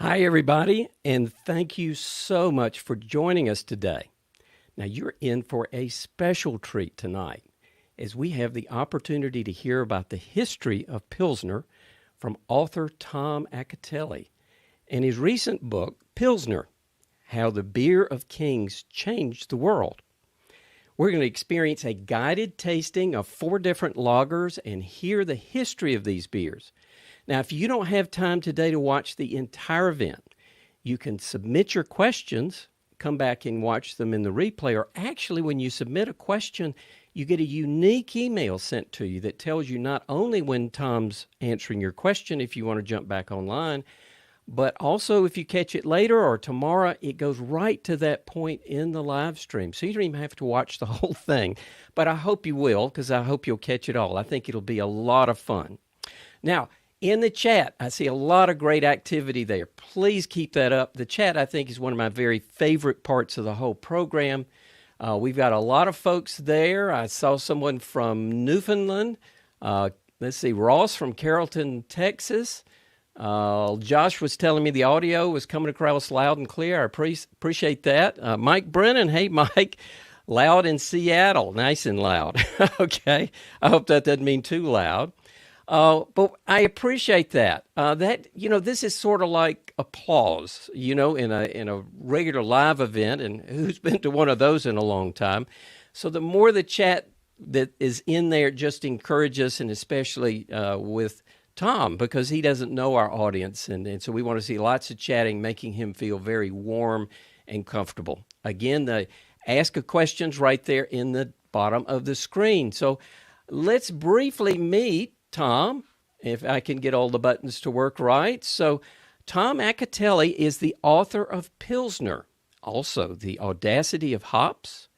Hi, everybody, and thank you so much for joining us today. Now, you're in for a special treat tonight as we have the opportunity to hear about the history of Pilsner from author Tom Acitelli and his recent book, Pilsner, How the Beer of Kings Changed the World. We're going to experience a guided tasting of 4 different lagers and hear the history of these beers. Now, if you don't have time today to watch the entire event, you can submit your questions, come back and watch them in the replay, or actually when you submit a question, you get a unique email sent to you that tells you not only when Tom's answering your question if you want to jump back online, but also if you catch it later or tomorrow, it goes right to that point in the live stream. So you don't even have to watch the whole thing, but I hope you will because I hope you'll catch it all. I think it'll be a lot of fun. Now, in the chat, I see a lot of great activity there. Please keep that up. The chat, I think, is one of my very favorite parts of the whole program. We've got a lot of folks there. I saw someone from Newfoundland. Let's see, Ross from Carrollton, Texas. Josh was telling me the audio was coming across loud and clear. I appreciate that. Mike Brennan, hey, Mike. Loud in Seattle, nice and loud. Okay, I hope that doesn't mean too loud. But I appreciate that. This is sort of like applause, in a regular live event, and who's been to one of those in a long time? So the more the chat that is in there just encourage us, and especially with Tom, because he doesn't know our audience, and so we want to see lots of chatting, making him feel very warm and comfortable. Again, the ask a question's right there in the bottom of the screen. So let's briefly meet Tom, if I can get all the buttons to work right. So Tom Acitelli is the author of Pilsner, also the Audacity of Hops,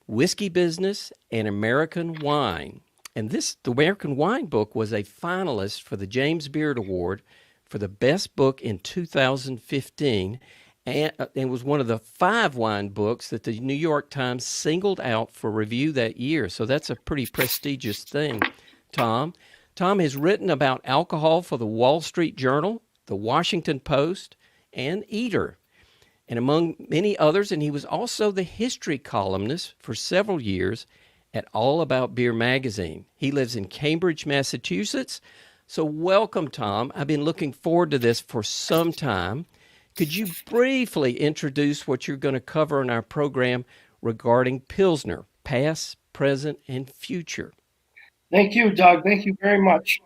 Whiskey Business, and American Wine. And the American Wine book was a finalist for the James Beard Award for the best book in 2015 and was one of the 5 wine books that the New York Times singled out for review that year. So that's a pretty prestigious thing. Tom has written about alcohol for the Wall Street Journal, the Washington Post, and Eater, and among many others. And he was also the history columnist for several years at All About Beer magazine. He lives in Cambridge, Massachusetts. So welcome, Tom. I've been looking forward to this for some time. Could you briefly introduce what you're going to cover in our program regarding Pilsner, past, present, and future? Thank you, Doug. Thank you very much.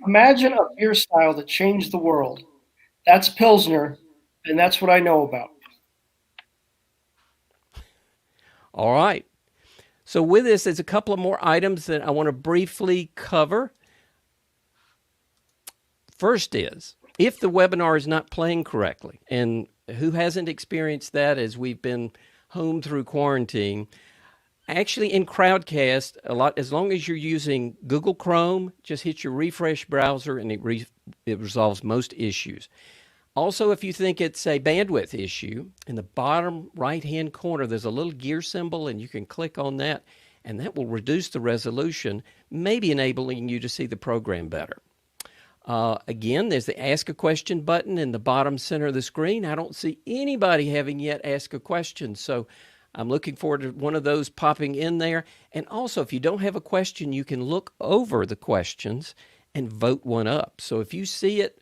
Imagine a beer style that changed the world. That's Pilsner, and that's what I know about. All right. So with this, there's a couple of more items that I want to briefly cover. First is, if the webinar is not playing correctly, and who hasn't experienced that as we've been home through quarantine, actually, in Crowdcast, as long as you're using Google Chrome, just hit your refresh browser and it resolves most issues. Also, if you think it's a bandwidth issue, in the bottom right-hand corner, there's a little gear symbol, and you can click on that, and that will reduce the resolution, maybe enabling you to see the program better. Again, there's the Ask a Question button in the bottom center of the screen. I don't see anybody having yet asked a question, so I'm looking forward to one of those popping in there. And also, if you don't have a question, you can look over the questions and vote one up. So if you see it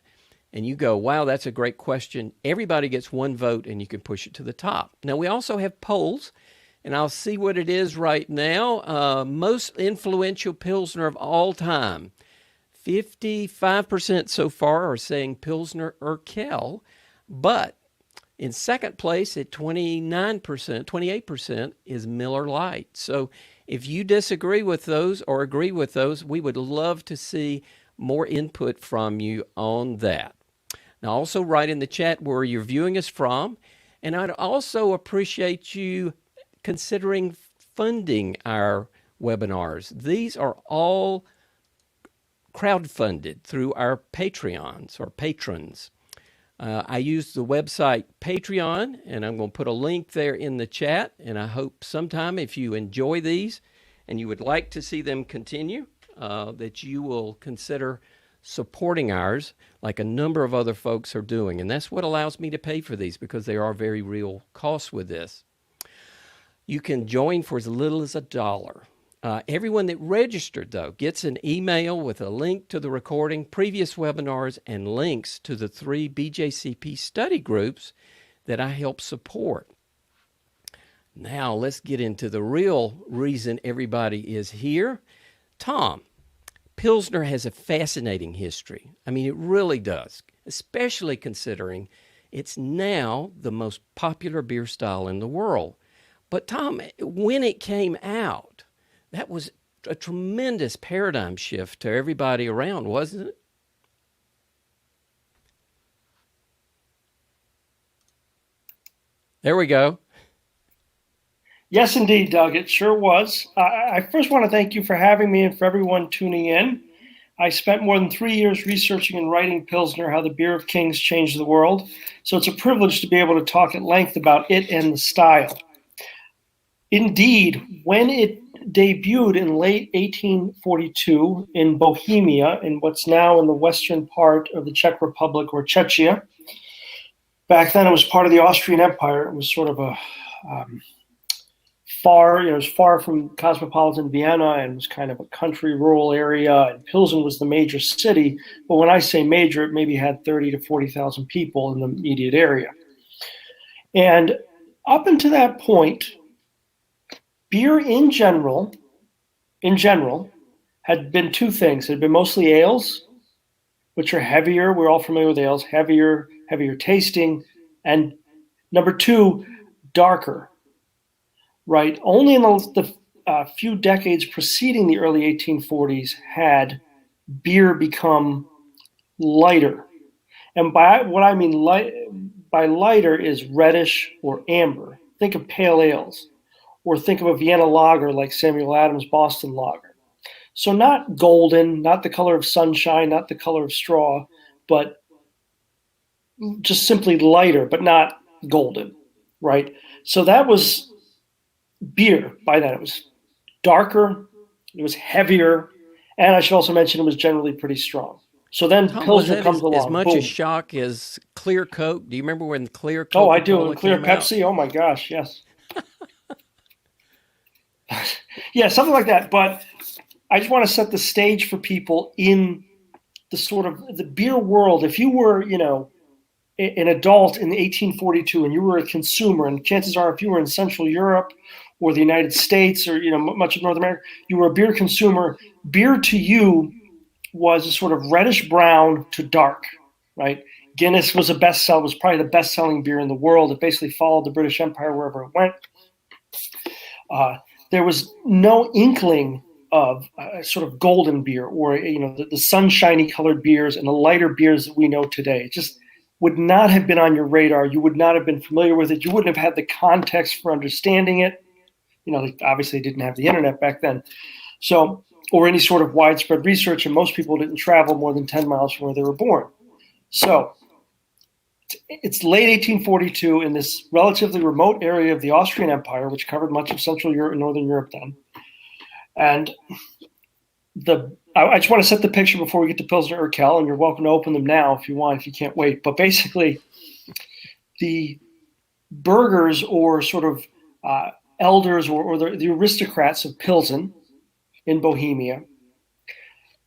and you go, wow, that's a great question, everybody gets one vote and you can push it to the top. Now, we also have polls, and I'll see what it is right now. Most influential Pilsner of all time. 55% so far are saying Pilsner Urquell, but in second place at 28% is Miller Lite. So if you disagree with those or agree with those, we would love to see more input from you on that. Now, also write in the chat where you're viewing us from, and I'd also appreciate you considering funding our webinars. These are all crowdfunded through our Patreons or patrons. I use the website Patreon, and I'm going to put a link there in the chat, and I hope sometime if you enjoy these and you would like to see them continue, that you will consider supporting ours like a number of other folks are doing. And that's what allows me to pay for these, because there are very real costs with this. You can join for as little as $1. Everyone that registered, though, gets an email with a link to the recording, previous webinars, and links to the 3 BJCP study groups that I help support. Now, let's get into the real reason everybody is here. Tom, Pilsner has a fascinating history. I mean, it really does, especially considering it's now the most popular beer style in the world. But Tom, when it came out, that was a tremendous paradigm shift to everybody around, wasn't it? There we go. Yes, indeed, Doug. It sure was. I first want to thank you for having me and for everyone tuning in. I spent more than 3 years researching and writing Pilsner, How the Beer of Kings Changed the World. So it's a privilege to be able to talk at length about it and the style. Indeed, when it debuted in late 1842 in Bohemia, in what's now in the western part of the Czech Republic, or Czechia, back then it was part of the Austrian Empire. It was sort of a it was far from cosmopolitan Vienna, and was kind of a country, rural area, and Pilsen was the major city. But when I say major, it maybe had 30 to 40,000 people in the immediate area. And up until that point, beer in general had been two things. It had been mostly ales, which are heavier. We're all familiar with ales, heavier tasting, and number two, darker. Right, only in the few decades preceding the early 1840s had beer become lighter. And by what I mean by lighter is reddish or amber. Think of pale ales, or think of a Vienna lager like Samuel Adams' Boston Lager. So not golden, not the color of sunshine, not the color of straw, but just simply lighter, but not golden, right? So that was beer. By then it was darker, it was heavier, and I should also mention it was generally pretty strong. So then Tom, Pilsner comes along. As much boom. a shock as Clear Coke. Do you remember when Clear Coke? Oh, I do. And Clear Pepsi. Oh my gosh, yes. Yeah, something like that. But I just want to set the stage for people in the sort of the beer world. If you were, an adult in 1842 and you were a consumer, and chances are if you were in Central Europe or the United States or much of North America, you were a beer consumer. Beer to you was a sort of reddish brown to dark, right? Guinness was was probably the best-selling beer in the world. It basically followed the British Empire wherever it went. There was no inkling of sort of golden beer or the sunshiny colored beers and the lighter beers that we know today. It just would not have been on your radar. You would not have been familiar with it. You wouldn't have had the context for understanding it. They obviously didn't have the internet back then. So, or any sort of widespread research, and most people didn't travel more than 10 miles from where they were born. So it's late 1842 in this relatively remote area of the Austrian Empire, which covered much of Central Europe and Northern Europe then. And I just want to set the picture before we get to Pilsner Urquell, and you're welcome to open them now if you want, if you can't wait. But basically, the burghers or sort of elders or the aristocrats of Pilsen in Bohemia,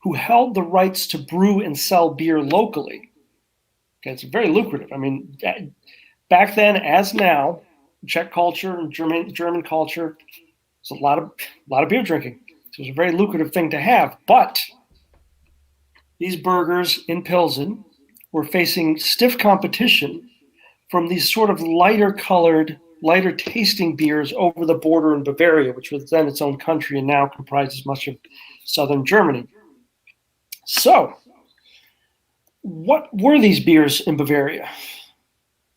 who held the rights to brew and sell beer locally. Okay, it's very lucrative. I mean, back then, as now, Czech culture and German culture, there's a lot of beer drinking. So it was a very lucrative thing to have. But these burghers in Pilsen were facing stiff competition from these sort of lighter colored, lighter tasting beers over the border in Bavaria, which was then its own country and now comprises much of southern Germany. So, what were these beers in Bavaria?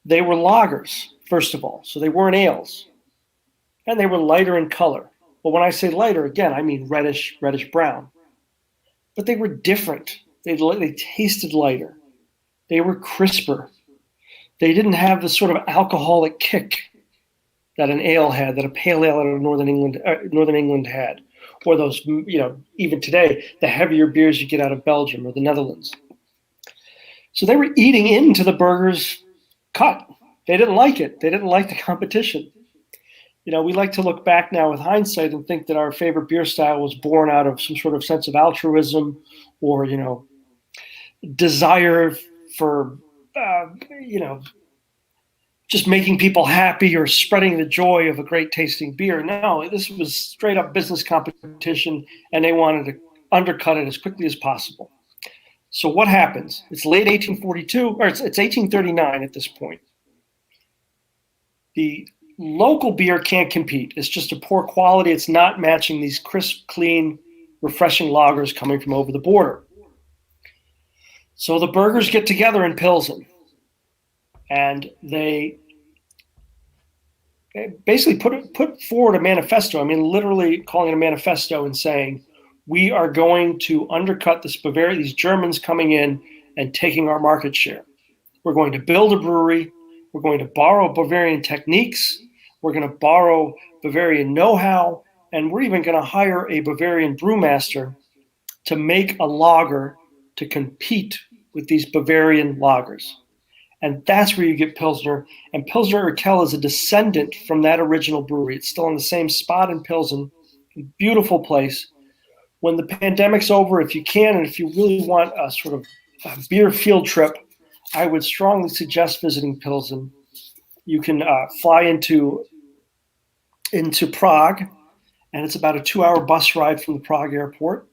They were lagers, first of all, so they weren't ales. And they were lighter in color. But when I say lighter, again, I mean reddish brown. But they were different. They tasted lighter. They were crisper. They didn't have the sort of alcoholic kick that an ale had, that a pale ale out of Northern England had, or those, even today, the heavier beers you get out of Belgium or the Netherlands. So they were eating into the burger's cut. They didn't like it. They didn't like the competition. We like to look back now with hindsight and think that our favorite beer style was born out of some sort of sense of altruism or, desire for, just making people happy or spreading the joy of a great tasting beer. No, this was straight up business competition, and they wanted to undercut it as quickly as possible. So what happens? It's late 1842, or it's 1839 at this point. The local beer can't compete. It's just a poor quality. It's not matching these crisp, clean, refreshing lagers coming from over the border. So the burgers get together in Pilsen, and they basically put forward a manifesto. I mean, literally calling it a manifesto and saying, we are going to undercut these Germans coming in and taking our market share. We're going to build a brewery. We're going to borrow Bavarian techniques. We're going to borrow Bavarian know-how. And we're even going to hire a Bavarian brewmaster to make a lager to compete with these Bavarian lagers. And that's where you get Pilsner. And Pilsner Urquell is a descendant from that original brewery. It's still in the same spot in Pilsen. Beautiful place. When the pandemic's over, if you can, and if you really want a sort of a beer field trip, I would strongly suggest visiting Pilsen. You can fly into Prague, and it's about a 2-hour bus ride from the Prague airport.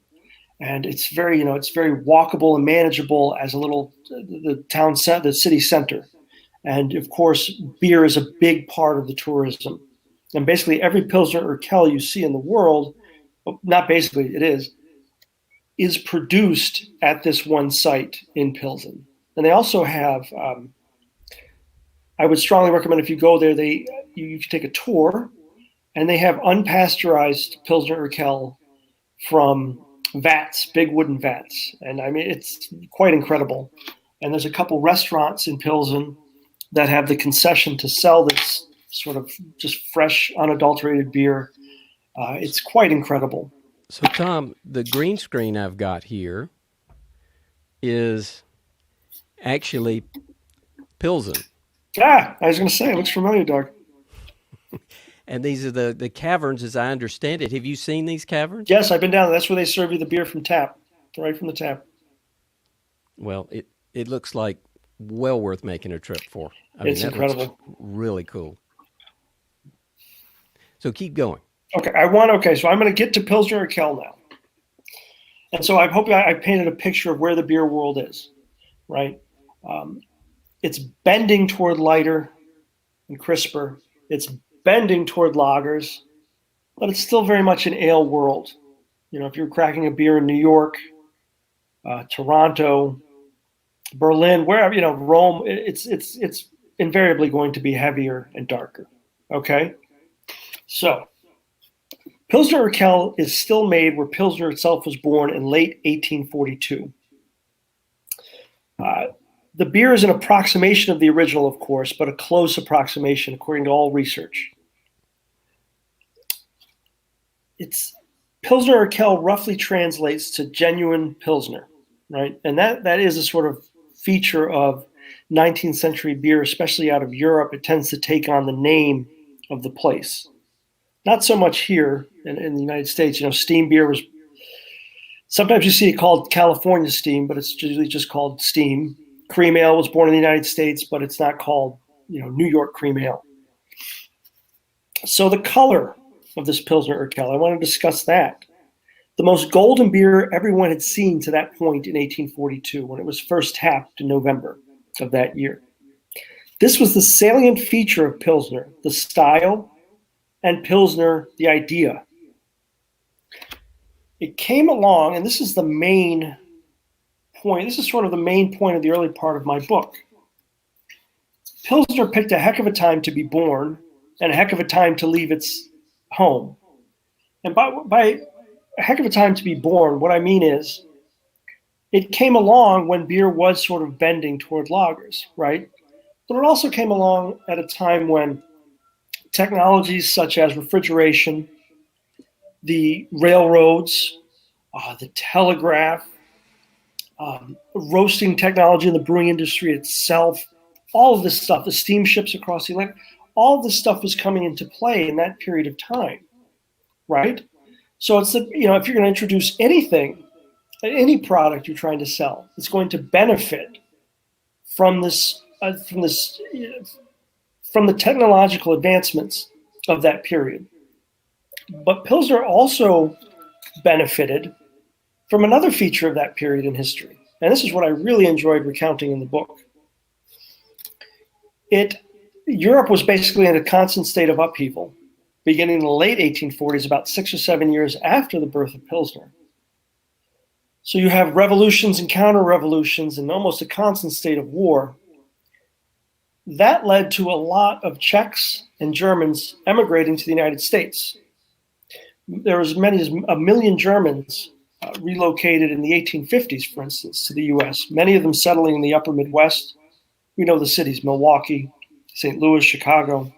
And it's very, it's very walkable and manageable as the city center. And of course, beer is a big part of the tourism. And basically every Pilsner Urquell you see in the world, not basically, it is produced at this one site in Pilsen. And they also have, I would strongly recommend if you go there, you can take a tour, and they have unpasteurized Pilsner Urquell from vats, big wooden vats. And I mean, it's quite incredible. And there's a couple restaurants in Pilsen that have the concession to sell this sort of just fresh, unadulterated beer. It's quite incredible. So, Tom, the green screen I've got here is actually Pilsen. I was going to say, it looks familiar, Doug. And these are the caverns, as I understand it. Have you seen these caverns? Yes, I've been down there. That's where they serve you the beer from tap, right from the tap. Well, it looks like well worth making a trip for. It's incredible. Really cool. So keep going. Okay, so I'm going to get to Pilsner Urquell now. And so I hope I painted a picture of where the beer world is, right? It's bending toward lighter and crisper. It's bending toward lagers, but it's still very much an ale world. If you're cracking a beer in New York, Toronto, Berlin, wherever, Rome, it's invariably going to be heavier and darker. Okay? So, Pilsner Urquell is still made where Pilsner itself was born in late 1842. The beer is an approximation of the original, of course, but a close approximation according to all research. Pilsner Urquell roughly translates to genuine Pilsner, right? And that is a sort of feature of 19th century beer, especially out of Europe. It tends to take on the name of the place. Not so much here in the United States. Steam beer was, sometimes you see it called California Steam, but it's usually just called Steam. Cream ale was born in the United States, but it's not called, New York cream ale. So the color of this Pilsner Urquell, I want to discuss that. The most golden beer everyone had seen to that point in 1842 when it was first tapped in November of that year. This was the salient feature of Pilsner, the style, and Pilsner, the idea. It came along, and this is the main point. This is sort of the main point of the early part of my book. Pilsner picked a heck of a time to be born and a heck of a time to leave its home. And by a heck of a time to be born, what I mean is it came along when beer was sort of bending toward lagers, right? But it also came along at a time when technologies such as refrigeration, the railroads, the telegraph, roasting technology in the brewing industry itself, all of this stuff, the steamships across the Atlantic, all of this stuff was coming into play in that period of time, right? So it's if you're going to introduce anything, any product you're trying to sell, it's going to benefit from from the technological advancements of that period. But Pilsner also benefited from another feature of that period in history. And this is what I really enjoyed recounting in the book. Europe was basically in a constant state of upheaval, beginning in the late 1840s, about 6 or 7 years after the birth of Pilsner. So you have revolutions and counter-revolutions and almost a constant state of war. That led to a lot of Czechs and Germans emigrating to the United States. There was as many as 1 million Germans relocated in the 1850s, for instance, to the U.S., many of them settling in the upper Midwest. We know the cities, Milwaukee, St. Louis, Chicago.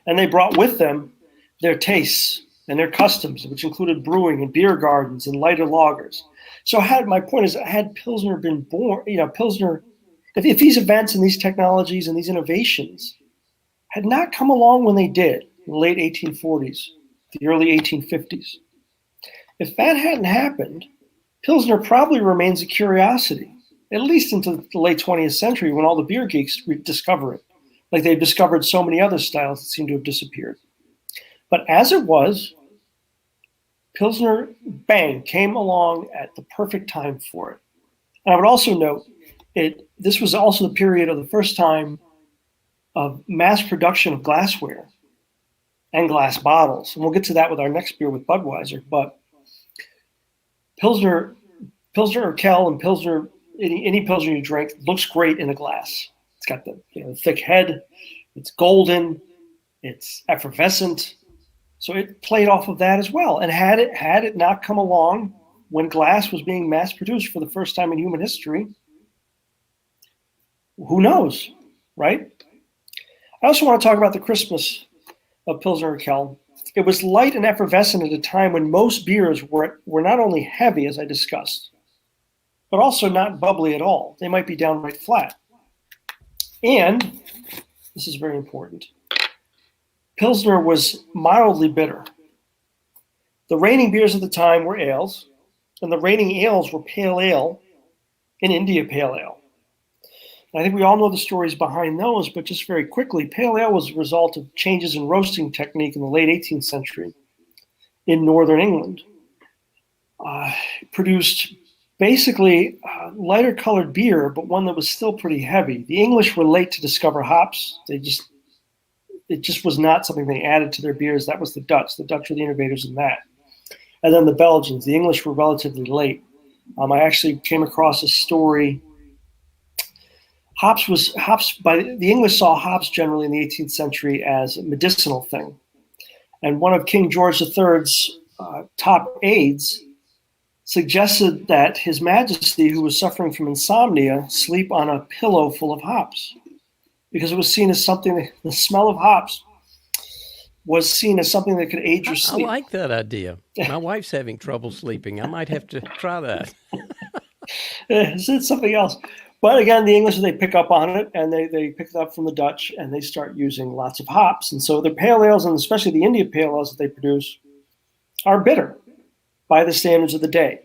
And they brought with them their tastes and their customs, which included brewing and beer gardens and lighter lagers. So my point is, had Pilsner been born, Pilsner, if these events and these technologies and these innovations had not come along when they did in the late 1840s, the early 1850s, if that hadn't happened, Pilsner probably remains a curiosity, at least into the late 20th century when all the beer geeks rediscover it, like they've discovered so many other styles that seem to have disappeared. But as it was, Pilsner, bang, came along at the perfect time for it. And I would also note, this was also the period of the first time of mass production of glassware and glass bottles. And we'll get to that with our next beer with Budweiser. But Pilsner Urquell and Pilsner, any Pilsner you drink, looks great in a glass. It's got the thick head, it's golden, it's effervescent. So it played off of that as well. And had it not come along when glass was being mass produced for the first time in human history, who knows, right? I also want to talk about the Christmas of Pilsner Urquell. It was light and effervescent at a time when most beers were not only heavy, as I discussed, but also not bubbly at all. They might be downright flat. And, this is very important, Pilsner was mildly bitter. The reigning beers at the time were ales, and the reigning ales were pale ale and India pale ale. And I think we all know the stories behind those, but just very quickly, pale ale was a result of changes in roasting technique in the late 18th century in northern England. Produced basically lighter colored beer, but one that was still pretty heavy. The English were late to discover hops. It just was not something they added to their beers. That was the Dutch. The Dutch were the innovators in that. And then the Belgians. The English were relatively late. I actually came across a story. The English saw hops generally in the 18th century as a medicinal thing. And one of King George III's top aides suggested that His Majesty, who was suffering from insomnia, sleep on a pillow full of hops, because it was seen as something, the smell of hops was seen as something that could aid your sleep. I like that idea. My wife's having trouble sleeping. I might have to try that. It's something else. But again, the English, they pick up on it, and they pick it up from the Dutch, and they start using lots of hops. And so their pale ales, and especially the India pale ales that they produce, are bitter by the standards of the day.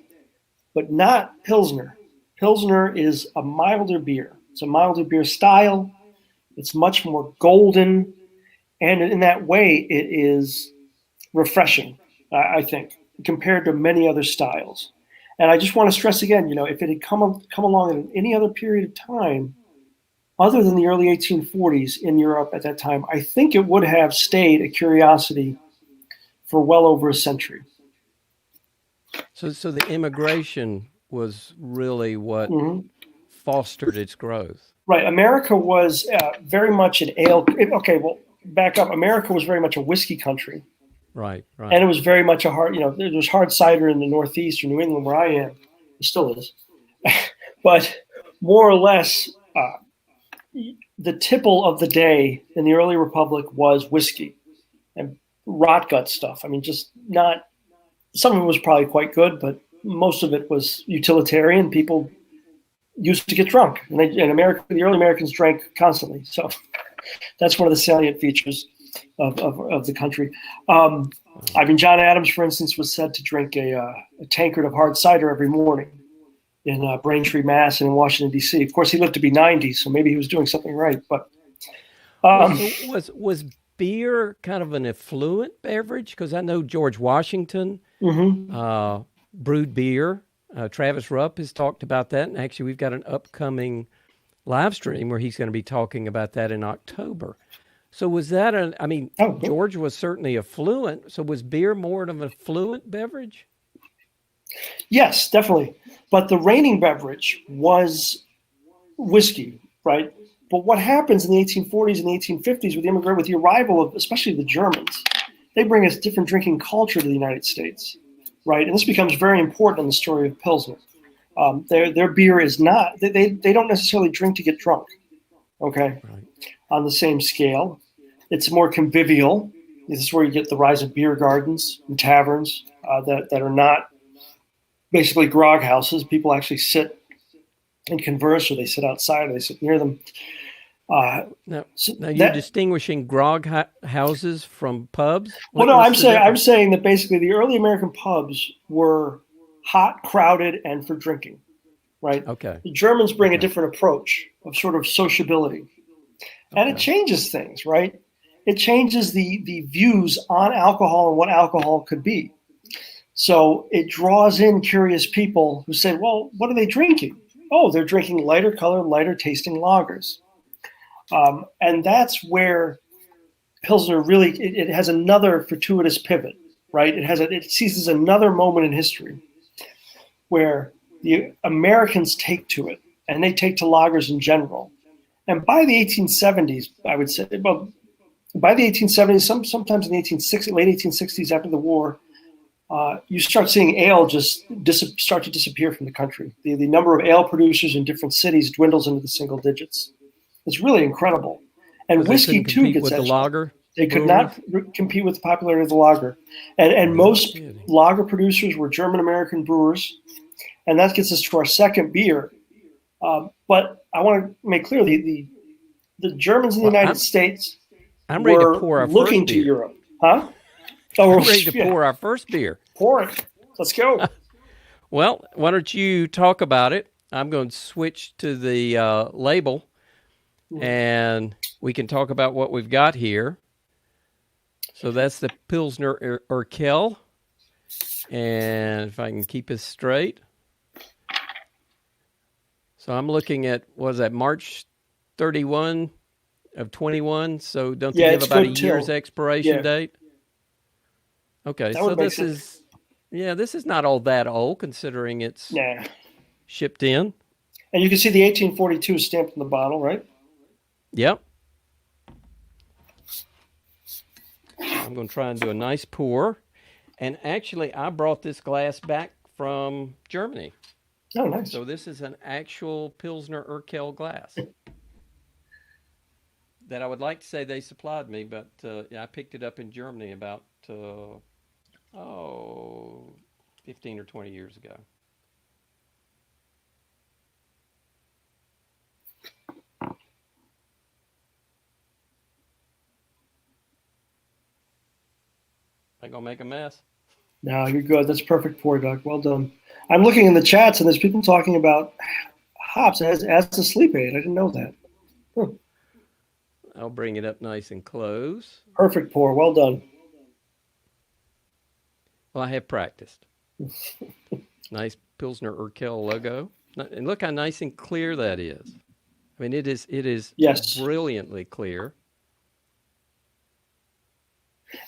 But not Pilsner. Pilsner is a milder beer. It's a milder beer style. It's much more golden. And in that way, it is refreshing, I think, compared to many other styles. And I just want to stress again, if it had come along in any other period of time, other than the early 1840s in Europe at that time, I think it would have stayed a curiosity for well over a century. So the immigration was really what fostered its growth. Right. America was very much an ale. Okay, well, back up. America was very much a whiskey country. Right. And it was very much there was hard cider in the Northeast or New England where I am. It still is. But more or less, the tipple of the day in the early republic was whiskey. And rot gut stuff. I mean, just not. Some of it was probably quite good, but most of it was utilitarian. People used to get drunk, and the early Americans drank constantly. So that's one of the salient features of the country. I mean, John Adams, for instance, was said to drink a tankard of hard cider every morning in Braintree, Mass, and in Washington, D.C. Of course, he lived to be 90, so maybe he was doing something right. But was beer kind of an affluent beverage? Because I know George Washington brewed beer. Travis Rupp has talked about that, and actually we've got an upcoming live stream where he's going to be talking about that in October. So was that George was certainly affluent. So was beer more of an affluent beverage? Yes, definitely. But the reigning beverage was whiskey, right? But what happens in the 1840s and the 1850s with the arrival of especially the Germans, they bring a different drinking culture to the United States, right? And this becomes very important in the story of Pilsner. Their beer is not, they don't necessarily drink to get drunk, okay? Right. On the same scale. It's more convivial. This is where you get the rise of beer gardens and taverns that are not basically grog houses. People actually sit and converse, or they sit outside, or they sit near them. Now you're distinguishing grog houses from pubs? I'm saying that basically the early American pubs were hot, crowded, and for drinking, right? Okay. The Germans bring a different approach of sort of sociability. And it changes things, right? It changes the views on alcohol and what alcohol could be. So it draws in curious people who say, well, what are they drinking? Oh, they're drinking lighter colored, lighter tasting lagers. And that's where Pilsner really, it has another fortuitous pivot, right? It seizes another moment in history where the Americans take to it, and they take to lagers in general. And by the 1870s, I would say, well, by the 1870s, sometimes in the late 1860s after the war, you start seeing ale just start to disappear from the country. The number of ale producers in different cities dwindles into the single digits. It's really incredible. And whiskey, too, gets with the lager. They could not compete with the popularity of the lager. And most lager producers were German-American brewers. And that gets us to our second beer. But I want to make clear, the Germans in the United States were looking to Europe. Huh? Oh, we're ready to pour our first beer. Pour it. Let's go. Well, why don't you talk about it? I'm going to switch to the label, and we can talk about what we've got here. So that's the Pilsner Urquell, and if I can keep this straight. So I'm looking at, March 31 of 21, so don't they have about a year's expiration date? Okay, so this is not all that old considering it's shipped in. And you can see the 1842 stamped in the bottle, right? Yep. I'm going to try and do a nice pour. And actually, I brought this glass back from Germany. Oh, nice. So this is an actual Pilsner Urquell glass that I would like to say they supplied me, but I picked it up in Germany about 15 or 20 years ago. Am I going to make a mess? No, you're good. That's perfect pour, Doug. Well done. I'm looking in the chats, and there's people talking about hops as a sleep aid. I didn't know that. I'll bring it up nice and close. Perfect pour. Well done. Well, I have practiced. Nice Pilsner Urquell logo. And look how nice and clear that is. I mean, it is brilliantly clear.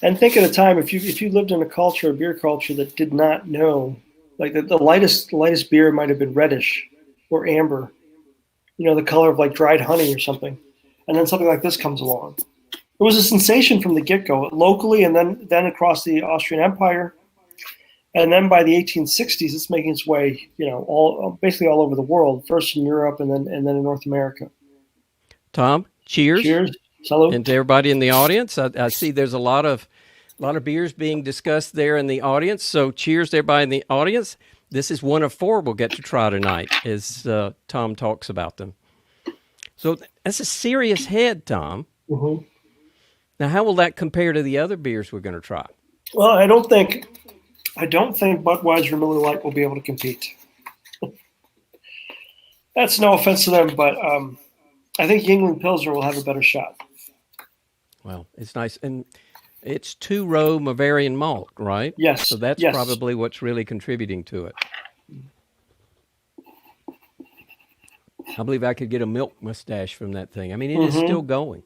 And think at a time, if you lived in a beer culture that did not know, like the lightest beer might have been reddish or amber, the color of like dried honey or something. And then something like this comes along. It was a sensation from the get-go, locally and then across the Austrian Empire. And then by the 1860s, it's making its way, basically all over the world, first in Europe and then in North America. Tom, cheers. Cheers. Salud. And to everybody in the audience, I see there's a lot of A lot of beers being discussed there in the audience. So cheers to everybody in the audience. This is one of 4 we'll get to try tonight as Tom talks about them. So that's a serious head, Tom. Mm-hmm. Now, how will that compare to the other beers we're going to try? Well, I don't think Budweiser or Miller Lite will be able to compete. That's no offense to them, but I think Yuengling Pilsner will have a better shot. Well, it's nice. And it's 2-row Bavarian malt, right? Yes. So that's probably what's really contributing to it. I believe I could get a milk mustache from that thing. I mean, it is still going.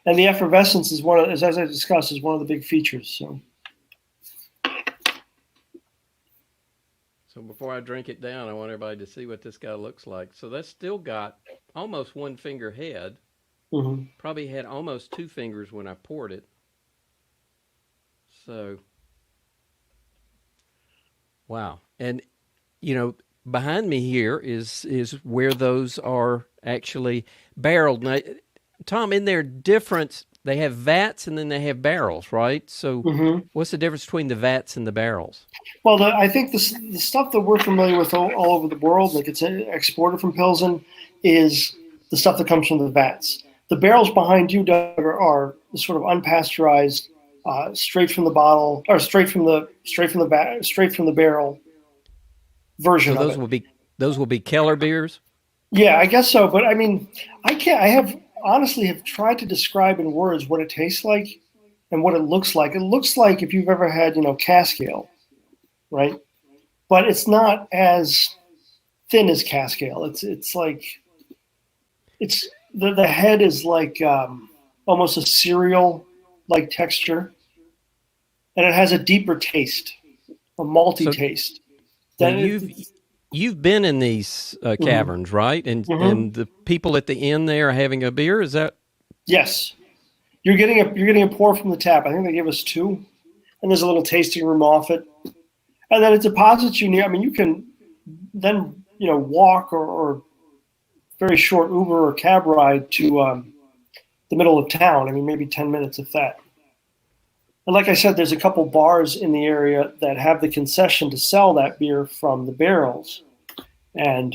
And the effervescence is as I discussed, is one of the big features. So before I drink it down, I want everybody to see what this guy looks like. So that's still got almost 1 finger head. Mm-hmm. Probably had almost 2 fingers when I poured it. So, wow. And, behind me here is where those are actually barreled. Now, Tom, in their difference, they have vats and then they have barrels, right? So what's the difference between the vats and the barrels? Well, I think the stuff that we're familiar with all over the world that gets exported from Pilsen is the stuff that comes from the vats. The barrels behind you, Doug, are the sort of unpasteurized, straight from the bottle or straight from the barrel version. So those will be Keller beers. Yeah, I guess so. But I mean, I honestly have tried to describe in words what it tastes like and what it looks like. It looks like if you've ever had, cask ale, right? But it's not as thin as cask ale. It's like the head is like almost a cereal-like texture, and it has a deeper taste, a malty taste. You've been in these caverns, right? And the people at the end there are having a beer. Is that? Yes, you're getting a pour from the tap. I think they give us 2, and there's a little tasting room off it, and then it deposits you near. I mean, you can then walk or very short Uber or cab ride to the middle of town. I mean, maybe 10 minutes if that. And like I said, there's a couple bars in the area that have the concession to sell that beer from the barrels. And,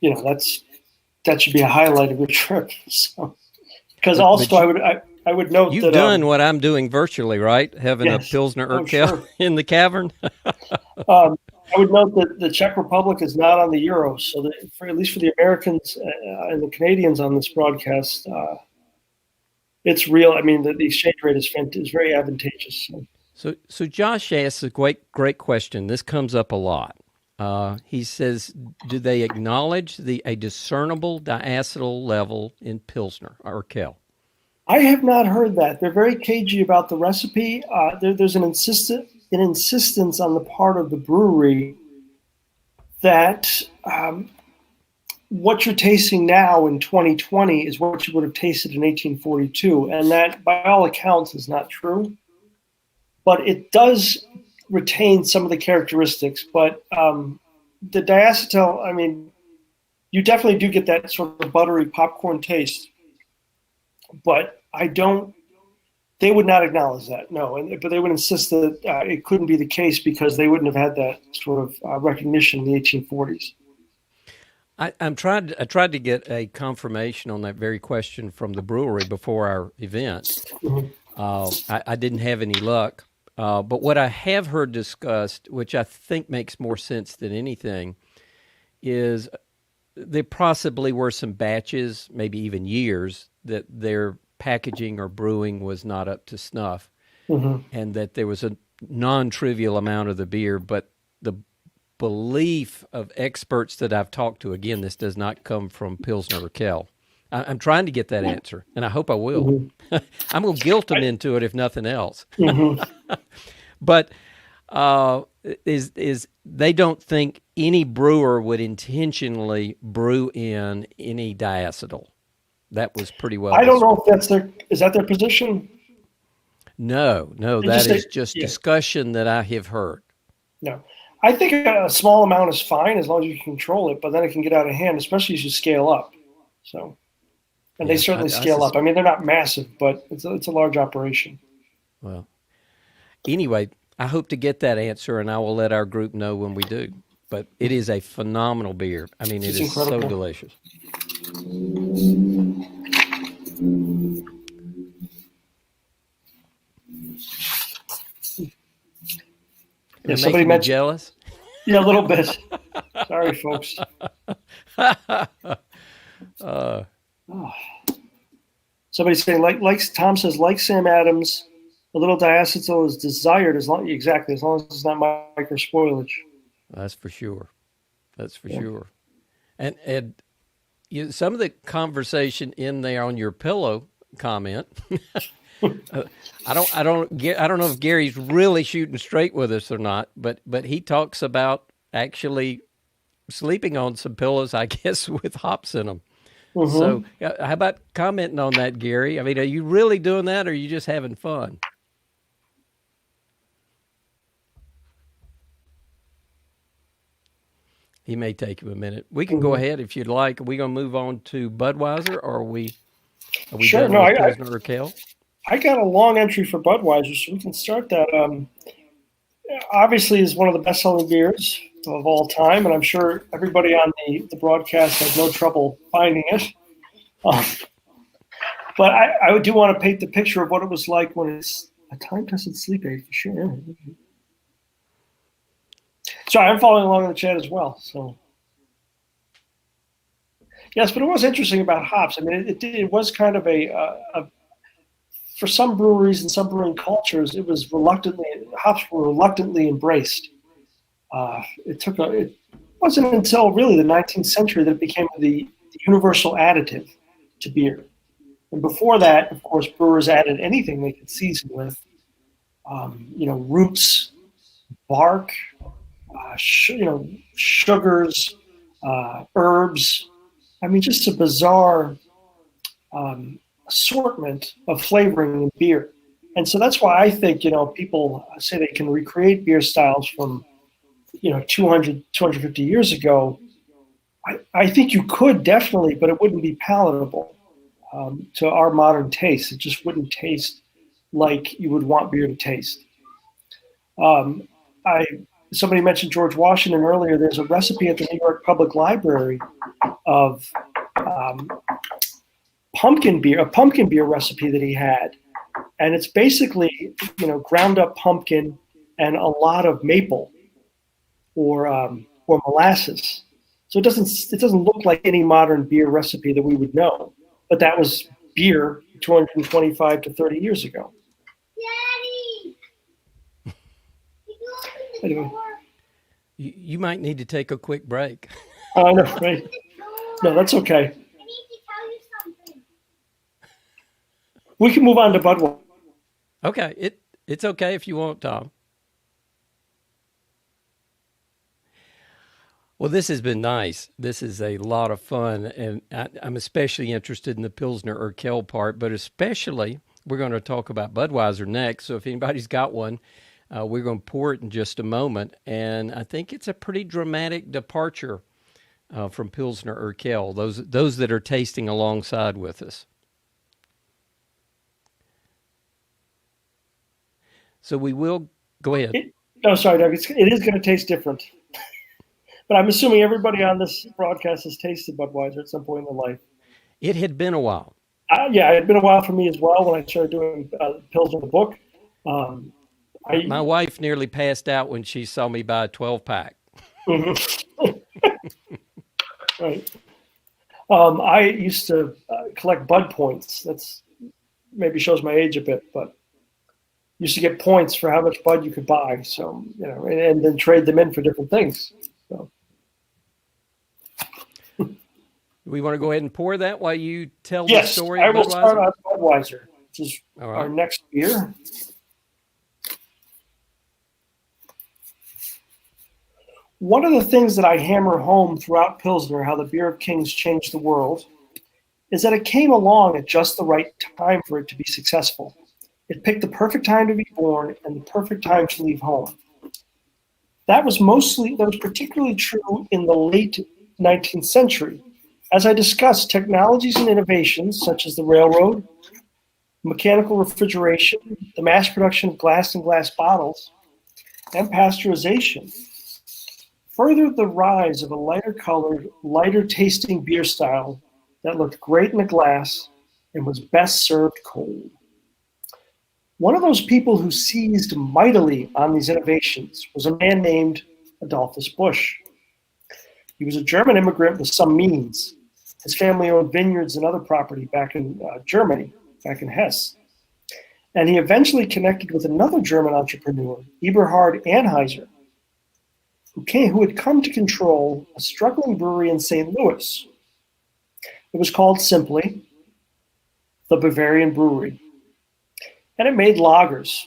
that should be a highlight of your trip. So, because also I would note you've that... You've done what I'm doing virtually, right? Having a Pilsner Urquell in the cavern. I would note that the Czech Republic is not on the euro, so at least for the Americans and the Canadians on this broadcast, it's real. I mean, the exchange rate is very advantageous. So Josh asks a great question. This comes up a lot. He says, do they acknowledge a discernible diacetyl level in Pilsner Urquell? I have not heard that. They're very cagey about the recipe. There's an insistence on the part of the brewery that what you're tasting now in 2020 is what you would have tasted in 1842. And that, by all accounts, is not true. But it does retain some of the characteristics. But the diacetyl, I mean, you definitely do get that sort of buttery popcorn taste. But they would not acknowledge that, no. But they would insist that it couldn't be the case because they wouldn't have had that sort of recognition in the 1840s. I tried to get a confirmation on that very question from the brewery before our event. I didn't have any luck. But what I have heard discussed, which I think makes more sense than anything, is there possibly were some batches, maybe even years, that their packaging or brewing was not up to snuff, and that there was a non-trivial amount of the beer, but the belief of experts that I've talked to, again, this does not come from Pilsner Urquell. I'm trying to get that answer, and I hope I will. I'm going to guilt them into it, if nothing else. But is they don't think any brewer would intentionally brew in any diacetyl. That was pretty well. I don't know if is that their position? No, that is just discussion that I have heard. No, I think a small amount is fine as long as you can control it, but then it can get out of hand, especially as you scale up. So, And they certainly scale up. I mean, they're not massive, but it's a large operation. Well, anyway, I hope to get that answer, and I will let our group know when we do. But it is a phenomenal beer. I mean, it's incredible. So delicious. Yeah, somebody mentioned jealous. Yeah, a little bit. Sorry, folks. Somebody's saying, like Tom says, like Sam Adams, a little diacetyl is desired as long as it's not micro spoilage. That's for sure. That's for sure. And some of the conversation in there on your pillow comment. I don't know if Gary's really shooting straight with us or not, but he talks about actually sleeping on some pillows, I guess, with hops in them. Mm-hmm. So how about commenting on that, Gary? I mean, are you really doing that, or are you just having fun? He may take him a minute. We can go ahead if you'd like. Are we going to move on to Budweiser, or are we sure, done with Pilsner Urquell? I got a long entry for Budweiser, so we can start that. Obviously, is one of the best-selling beers of all time, and I'm sure everybody on the broadcast had no trouble finding it. But I do want to paint the picture of what it was like when it's a time-tested sleep aid, for sure. Sorry, I'm following along in the chat as well. So, yes, but it was interesting about hops. I mean, it was kind of a for some breweries and some brewing cultures, hops were reluctantly embraced. It wasn't until really the 19th century that it became the universal additive to beer. And before that, of course, brewers added anything they could season with, roots, bark, sugars, herbs. I mean, just a bizarre assortment of flavoring in beer. And so that's why I think, people say they can recreate beer styles from, 200, 250 years ago. I think you could definitely, but it wouldn't be palatable to our modern taste. It just wouldn't taste like you would want beer to taste. Somebody mentioned George Washington earlier. There's a recipe at the New York Public Library of pumpkin beer recipe that he had. And it's basically, ground up pumpkin and a lot of maple or molasses. So it doesn't look like any modern beer recipe that we would know. But that was beer 225 to 30 years ago. Daddy! Anyway. You might need to take a quick break. Oh, no, right. No, that's okay. I need to tell you something. We can move on to Budweiser. Okay, it's okay if you want, Tom. Well, this has been nice. This is a lot of fun, and I'm especially interested in the Pilsner Urquell part, but especially we're going to talk about Budweiser next. So if anybody's got one, we're going to pour it in just a moment, and I think it's a pretty dramatic departure from Pilsner Urquell, those that are tasting alongside with us. So we will go ahead. Sorry, Doug. It is going to taste different. But I'm assuming everybody on this broadcast has tasted Budweiser at some point in their life. It had been a while. It had been a while for me as well when I started doing Pilsner the book. My wife nearly passed out when she saw me buy a 12-pack. Mm-hmm. Right. I used to collect Bud points. That's maybe shows my age a bit, but used to get points for how much Bud you could buy. So, and then trade them in for different things. So. We want to go ahead and pour that while you tell the story of Budweiser? Yes, I will start on Budweiser, which is our next beer. One of the things that I hammer home throughout Pilsner, how the Beer of Kings changed the world, is that it came along at just the right time for it to be successful. It picked the perfect time to be born and the perfect time to leave home. That was particularly true in the late 19th century, As I discuss technologies and innovations such as the railroad, mechanical refrigeration, the mass production of glass and glass bottles, and pasteurization, furthered the rise of a lighter colored, lighter tasting beer style that looked great in a glass and was best served cold. One of those people who seized mightily on these innovations was a man named Adolphus Busch. He was a German immigrant with some means. His family owned vineyards and other property back in Germany, back in Hesse. And he eventually connected with another German entrepreneur, Eberhard Anheuser, who had come to control a struggling brewery in St. Louis. It was called simply the Bavarian Brewery. And it made lagers,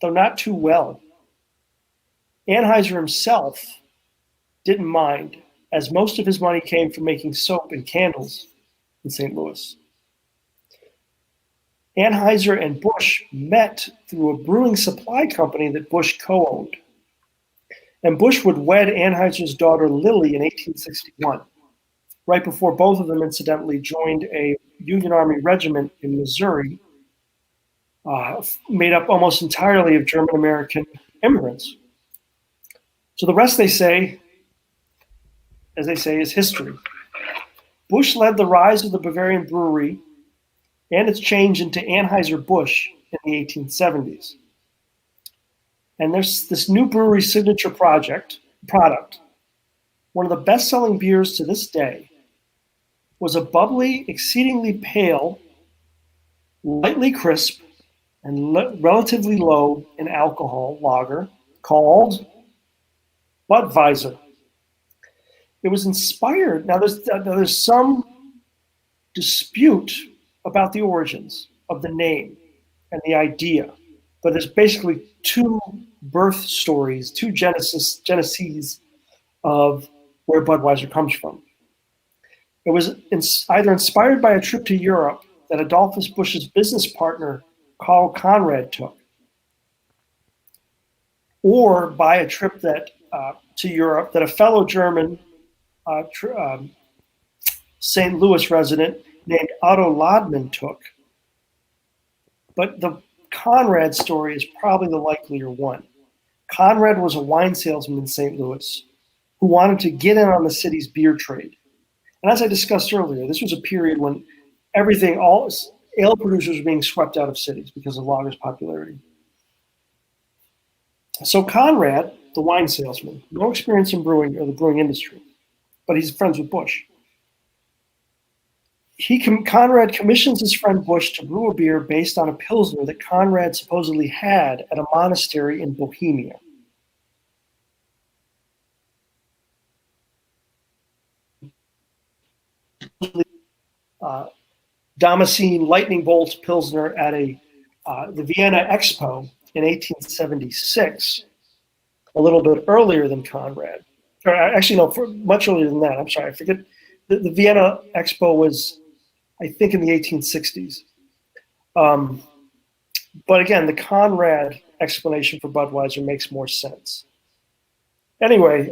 though not too well. Anheuser himself didn't mind, as most of his money came from making soap and candles in St. Louis. Anheuser and Busch met through a brewing supply company that Busch co-owned. And Busch would wed Anheuser's daughter Lily in 1861, right before both of them incidentally joined a Union Army regiment in Missouri, made up almost entirely of German-American immigrants. So the rest, as they say, is history. Busch led the rise of the Bavarian brewery and its change into Anheuser-Busch in the 1870s. And there's this new brewery signature product, one of the best-selling beers to this day, was a bubbly, exceedingly pale, lightly crisp, and relatively low in alcohol lager called Budweiser. It was inspired. Now, there's some dispute about the origins of the name and the idea, but there's basically two birth stories, two geneses of where Budweiser comes from. It was either inspired by a trip to Europe that Adolphus Busch's business partner, Karl Conrad, took, or by a trip to Europe that a fellow German St. Louis resident named Otto Ladmann took. But the Conrad story is probably the likelier one. Conrad was a wine salesman in St. Louis who wanted to get in on the city's beer trade. And as I discussed earlier, this was a period when all ale producers were being swept out of cities because of lager's popularity. So Conrad, the wine salesman, no experience in brewing or the brewing industry, but he's friends with Busch. Conrad commissions his friend Busch to brew a beer based on a Pilsner that Conrad supposedly had at a monastery in Bohemia. Damascene Lightning Bolt Pilsner at the Vienna Expo in 1876, a little bit earlier than Conrad. Or actually, no, much earlier than that. I'm sorry, I forget. The Vienna Expo was, I think, in the 1860s. But again, the Conrad explanation for Budweiser makes more sense. Anyway,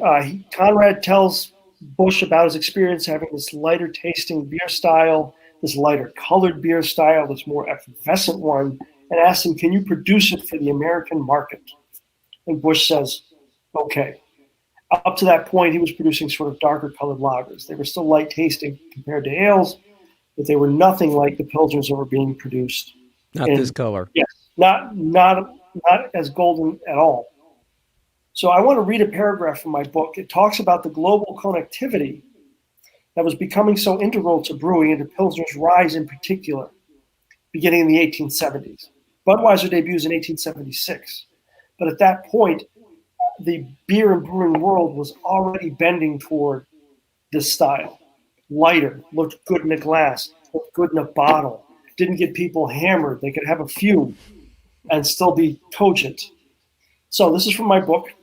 Conrad tells Busch about his experience having this lighter tasting beer style, this lighter colored beer style, this more effervescent one, and asks him, can you produce it for the American market? And Busch says, okay. Up to that point, he was producing sort of darker colored lagers. They were still light tasting compared to ales, but they were nothing like the Pilsners that were being produced. Not this color. Yes, not as golden at all. So I want to read a paragraph from my book. It talks about the global connectivity that was becoming so integral to brewing and to Pilsner's rise in particular, beginning in the 1870s. Budweiser debuts in 1876. But at that point, the beer and brewing world was already bending toward this style. Lighter, looked good in a glass, looked good in a bottle, didn't get people hammered. They could have a few and still be cogent. So this is from my book.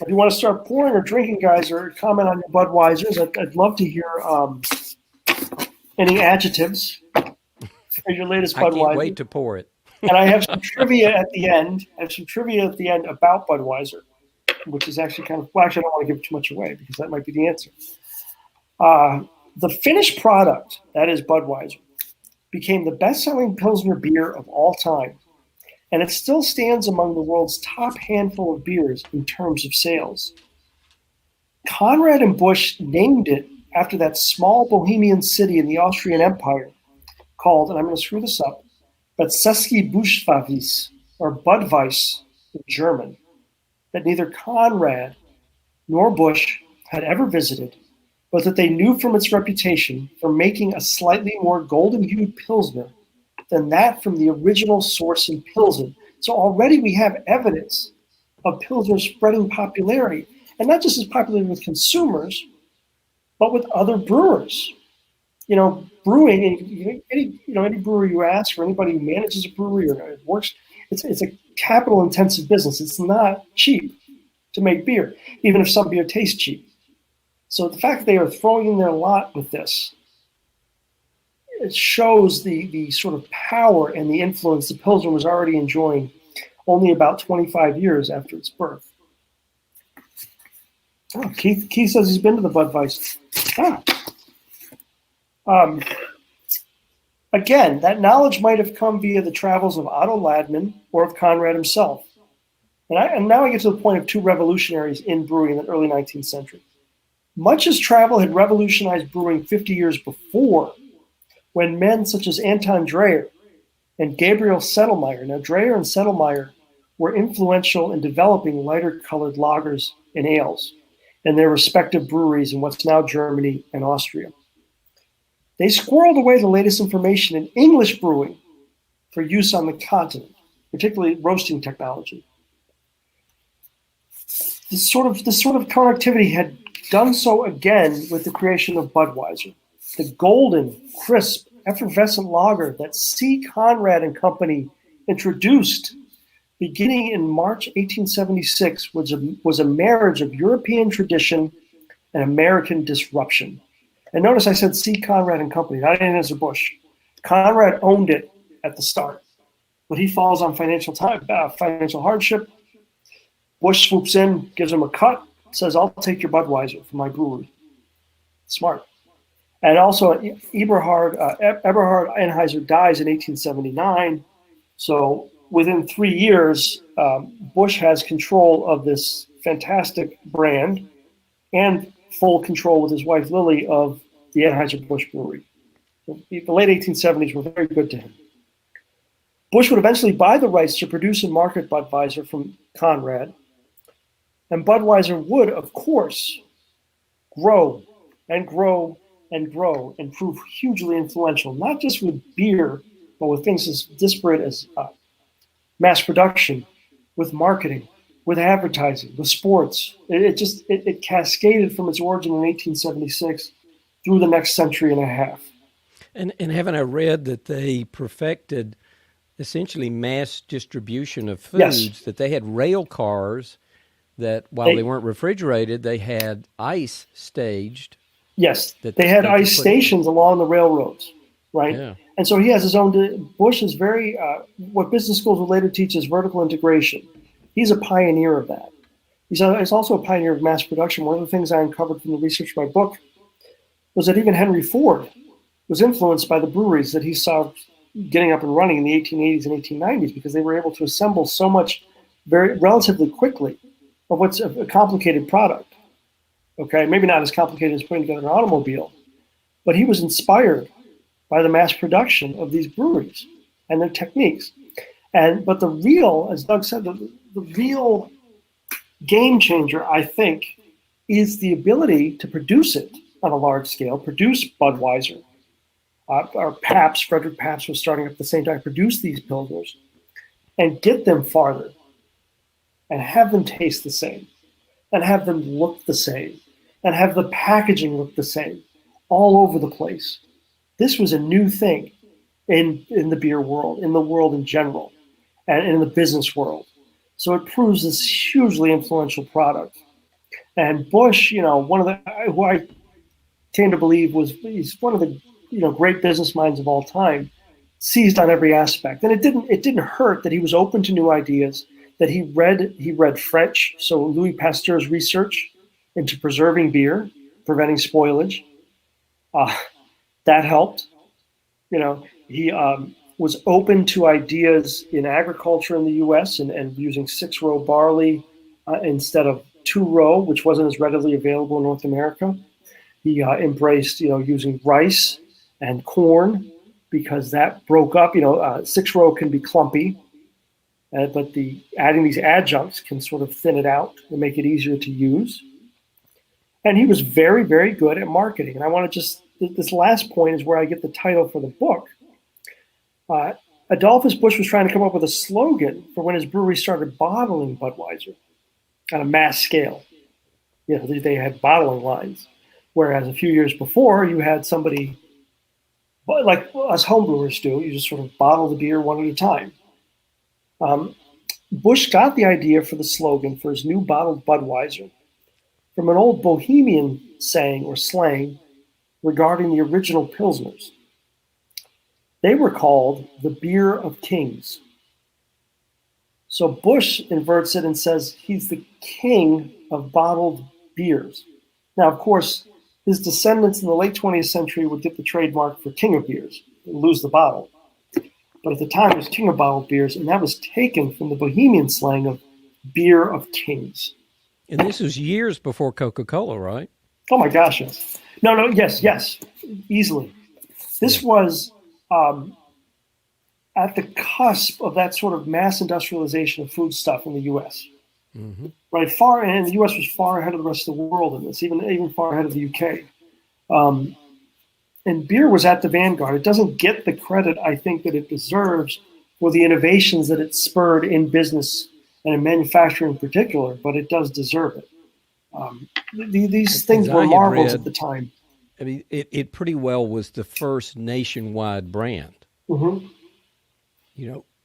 If you want to start pouring or drinking, guys, or comment on your Budweisers, I'd love to hear any adjectives for your latest Budweiser. I can't wait to pour it. And I have some trivia at the end. About Budweiser, which is actually kind of, well, actually, I don't want to give too much away because that might be the answer. The finished product, that is Budweiser, became the best-selling Pilsner beer of all time, and it still stands among the world's top handful of beers in terms of sales. Conrad and Busch named it after that small Bohemian city in the Austrian Empire called, and I'm going to screw this up, Betzeski Buschweiß, or Budweiss in German, that neither Conrad nor Busch had ever visited, but that they knew from its reputation for making a slightly more golden-hued Pilsner than that from the original source in Pilsen. So already we have evidence of Pilsner spreading popularity, and not just as popular with consumers, but with other brewers. Brewing, any brewer you ask, or anybody who manages a brewery or it works, it's a capital-intensive business. It's not cheap to make beer, even if some beer tastes cheap. So the fact that they are throwing in their lot with this, it shows the sort of power and the influence the Pilsner was already enjoying only about 25 years after its birth. Oh, Keith says he's been to the Budweiser. Again, that knowledge might have come via the travels of Otto Ladman or of Conrad himself. And now I get to the point of two revolutionaries in brewing in the early 19th century. Much as travel had revolutionized brewing 50 years before, when men such as Anton Dreyer and Gabriel Sedlmayr, now Dreyer and Sedlmayr were influential in developing lighter-colored lagers and ales in their respective breweries in what's now Germany and Austria. They squirreled away the latest information in English brewing for use on the continent, particularly roasting technology. This sort of connectivity had done so again with the creation of Budweiser, the golden, crisp, effervescent lager that C. Conrad and Company introduced beginning in March 1876 was a marriage of European tradition and American disruption. And notice I said C. Conrad and Company, not Anheuser-Busch. Conrad owned it at the start, but he falls on financial hardship. Busch swoops in, gives him a cut, says, "I'll take your Budweiser for my brewery." Smart. And also, Eberhard Anheuser dies in 1879. So within 3 years, Busch has control of this fantastic brand and full control with his wife Lily of the Anheuser-Busch brewery. The late 1870s were very good to him. Busch would eventually buy the rights to produce and market Budweiser from Conrad. And Budweiser would, of course, grow and grow and grow and prove hugely influential, not just with beer, but with things as disparate as mass production, with marketing, with advertising, with sports. It cascaded from its origin in 1876 through the next century and a half. And haven't I read that they perfected essentially mass distribution of foods, Yes. that they had rail cars that while they weren't refrigerated, they had ice staged. Yes, they had ice stations along the railroads, right? Yeah. And so he has his own. Busch is very, what business schools will later teach is vertical integration. He's a pioneer of that. He's also a pioneer of mass production. One of the things I uncovered from the research of my book was that even Henry Ford was influenced by the breweries that he saw getting up and running in the 1880s and 1890s, because they were able to assemble so much very relatively quickly of what's a complicated product. Okay, maybe not as complicated as putting together an automobile, but he was inspired by the mass production of these breweries and their techniques. But the real, as Doug said, the real game changer, I think, is the ability to produce it on a large scale, produce Budweiser, or Pabst, Frederick Pabst was starting up at the same time, produce these Pilsners, and get them farther, and have them taste the same, and have them look the same, and have the packaging look the same, all over the place. This was a new thing in the beer world, in the world in general, and in the business world. So it proves this hugely influential product. And Busch, one of the, who I came to believe he's one of the great business minds of all time, seized on every aspect. And it didn't hurt that he was open to new ideas, that he read French, so Louis Pasteur's research into preserving beer, preventing spoilage. Uh, that helped. He was open to ideas in agriculture in the U.S. and using 6-row barley instead of 2-row, which wasn't as readily available in North America. He embraced, using rice and corn because that broke up. 6-row can be clumpy, but adding these adjuncts can sort of thin it out and make it easier to use. And he was very, very good at marketing. And I want to this last point is where I get the title for the book. Adolphus Busch was trying to come up with a slogan for when his brewery started bottling Budweiser on a mass scale. They had bottling lines. Whereas a few years before, you had somebody, like us homebrewers do, you just sort of bottle the beer one at a time. Busch got the idea for the slogan for his new bottled Budweiser from an old Bohemian saying or slang regarding the original Pilsners. They were called the beer of kings. So Busch inverts it and says he's the king of bottled beers. Now, of course, his descendants in the late 20th century would get the trademark for king of beers and lose the bottle. But at the time, it was king of bottled beers, and that was taken from the Bohemian slang of beer of kings. And this was years before Coca-Cola, right? Oh my gosh, yes. No, yes, easily. This was at the cusp of that sort of mass industrialization of food stuff in the U.S. Mm-hmm. Right, and the U.S. was far ahead of the rest of the world in this, even far ahead of the U.K. And beer was at the vanguard. It doesn't get the credit I think that it deserves for the innovations that it spurred in business and in manufacturing in particular, but it does deserve it. These things were marvels at the time. I mean, it pretty well was the first nationwide brand. Mm-hmm.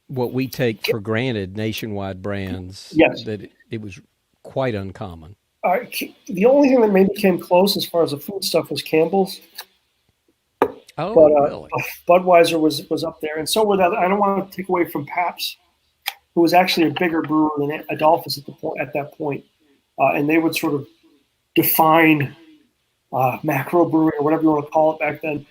What we take for granted, nationwide brands, yes. That it was quite uncommon. The only thing that maybe came close as far as the food stuff was Campbell's. Oh, but, really? Budweiser was up there, and so were the other. I don't want to take away from Pabst, who was actually a bigger brewer than Adolphus at that point, and they would sort of define macro brewing or whatever you want to call it back then.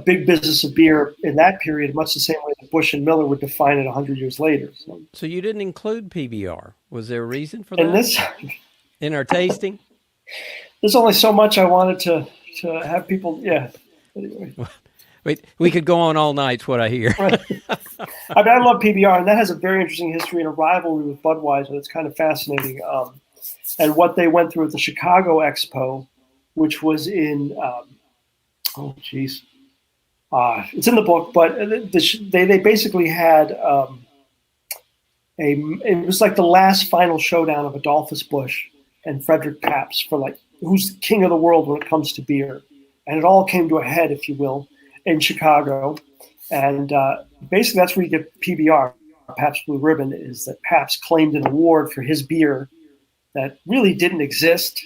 Big business of beer in that period, much the same way that Busch and Miller would define it 100 years later. So you didn't include PBR. Was there a reason for that? In our tasting? There's only so much I wanted to have people. Yeah. Anyway. Wait, we could go on all night. What I hear. Right. I love PBR, and that has a very interesting history and a rivalry with Budweiser. It's kind of fascinating. And what they went through at the Chicago Expo, which was in, it's in the book, but they basically had it was like the last final showdown of Adolphus Busch and Frederick Pabst for who's king of the world when it comes to beer. And it all came to a head, if you will, in Chicago. And basically that's where you get PBR, Pabst Blue Ribbon, is that Pabst claimed an award for his beer that really didn't exist,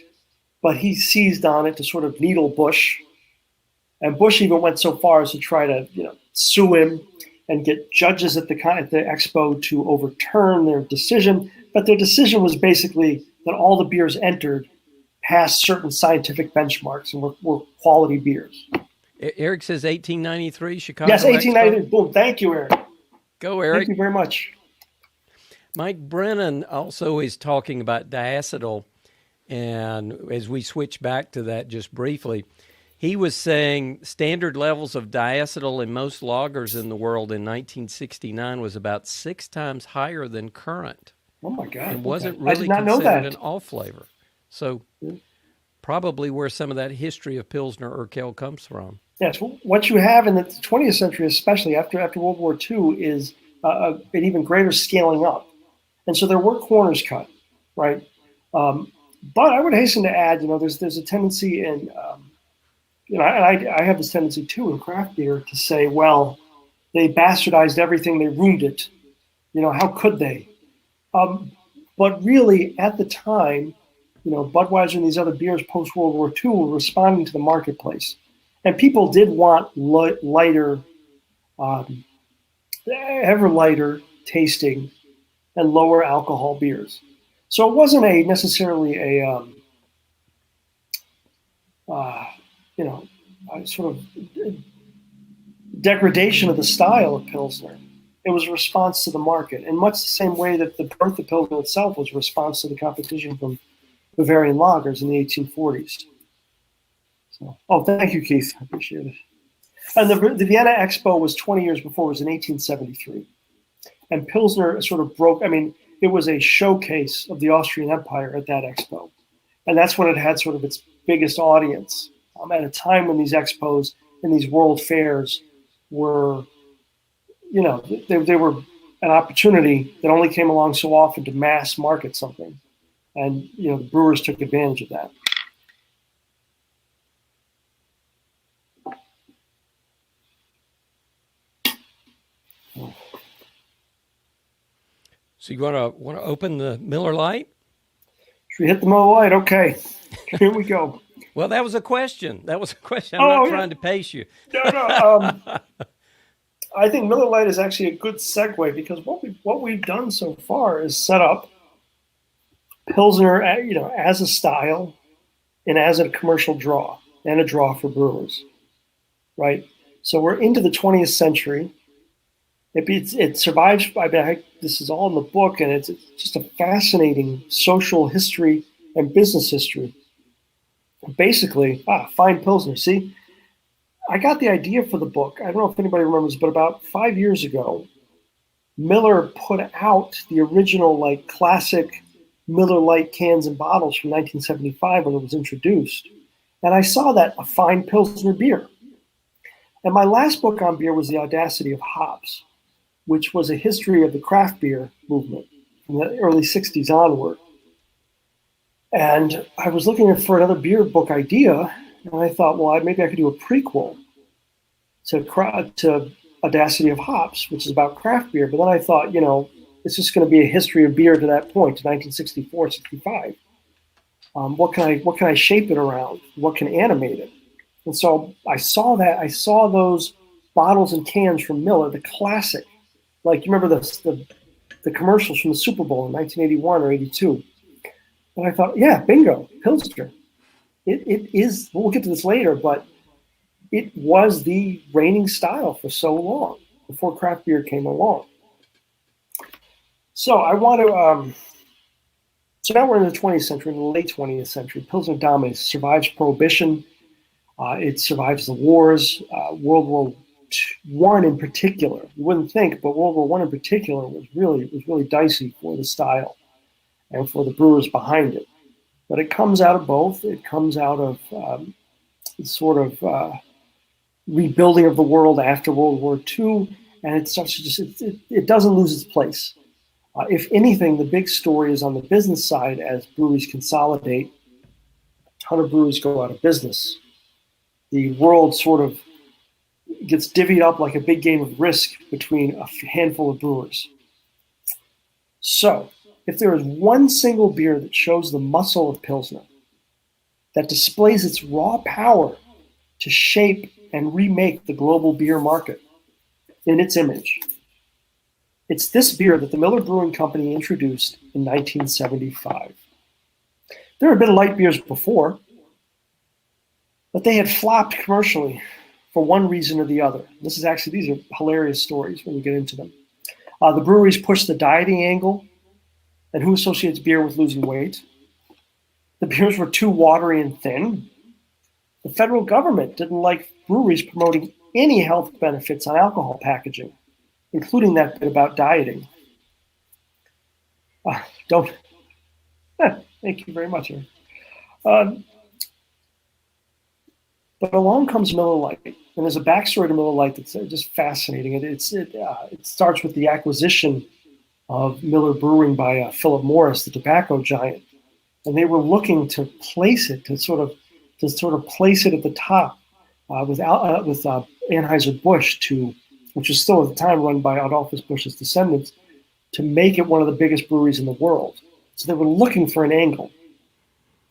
but he seized on it to sort of needle Busch. And Busch even went so far as to try to, sue him and get judges at the expo to overturn their decision. But their decision was basically that all the beers entered passed certain scientific benchmarks and were quality beers. Eric says 1893 Chicago. Yes, 1893. Boom. Thank you, Eric. Go, Eric. Thank you very much. Mike Brennan also is talking about diacetyl, and as we switch back to that just briefly, he was saying standard levels of diacetyl in most lagers in the world in 1969 was about 6 times higher than current. Oh my God! And wasn't really considered an off flavor. So probably where some of that history of Pilsner Urquell comes from. Yes, what you have in the 20th century, especially after World War II, is an even greater scaling up. And so there were corners cut, right? But I would hasten to add, there's a tendency in, and I have this tendency too in craft beer to say, well, they bastardized everything, they ruined it. How could they? But really, at the time, Budweiser and these other beers post-World War II were responding to the marketplace. And people did want lighter, ever lighter tasting and lower alcohol beers. So it wasn't necessarily sort of degradation of the style of Pilsner. It was a response to the market, in much the same way that the birth of Pilsner itself was a response to the competition from Bavarian lagers in the 1840s. So, thank you, Keith. I appreciate it. And the Vienna Expo was 20 years before. It was in 1873. And Pilsner sort of broke, it was a showcase of the Austrian Empire at that expo. And that's when it had sort of its biggest audience, at a time when these expos and these world fairs were, they were an opportunity that only came along so often to mass market something. And, the brewers took advantage of that. So you want to open the Miller Lite? Should we hit the Miller Lite? Okay, here we go. Well, that was a question. I'm not trying to pace you. No. I think Miller Lite is actually a good segue, because what we've done so far is set up Pilsner, as a style and as a commercial draw, and a draw for brewers, right? So we're into the 20th century. It survives. This is all in the book, and it's just a fascinating social history and business history. Basically, fine Pilsner. See, I got the idea for the book. I don't know if anybody remembers, but about 5 years ago, Miller put out the original classic Miller Lite cans and bottles from 1975 when it was introduced, and I saw that a fine Pilsner beer. And my last book on beer was The Audacity of Hops, which was a history of the craft beer movement from the early 60s onward. And I was looking for another beer book idea, and I thought, well, maybe I could do a prequel to Audacity of Hops, which is about craft beer. But then I thought, it's just going to be a history of beer to that point, to 1964, 65. What can I shape it around? What can animate it? And so I saw those bottles and cans from Miller, the classic. Like, you remember the commercials from the Super Bowl in 1981 or 82. And I thought, yeah, bingo, Pilsner. It is, we'll get to this later, but it was the reigning style for so long before craft beer came along. So I want to, so now we're in the 20th century, in the late 20th century. Pilsner dominates, survives Prohibition. It survives the wars, World War I in particular. You wouldn't think, but World War I in particular was really dicey for the style and for the brewers behind it. But it comes out of both. It comes out of rebuilding of the world after World War II, and it doesn't lose its place. If anything, the big story is on the business side as breweries consolidate. A ton of breweries go out of business. The world sort of gets divvied up like a big game of Risk between a handful of brewers. So, if there is one single beer that shows the muscle of Pilsner, that displays its raw power to shape and remake the global beer market in its image, it's this beer that the Miller Brewing Company introduced in 1975. There had been light beers before, but they had flopped commercially for one reason or the other. These are hilarious stories when you get into them. The breweries pushed the dieting angle, and who associates beer with losing weight? The beers were too watery and thin. The federal government didn't like breweries promoting any health benefits on alcohol packaging, including that bit about dieting. Thank you very much, Aaron. But along comes Miller Lite, and there's a backstory to Miller Lite that's just fascinating. It starts with the acquisition of Miller Brewing by Philip Morris, the tobacco giant, and they were looking to place it to sort of place it at the top with Anheuser-Busch, which was still at the time run by Adolphus Busch's descendants, to make it one of the biggest breweries in the world. So they were looking for an angle,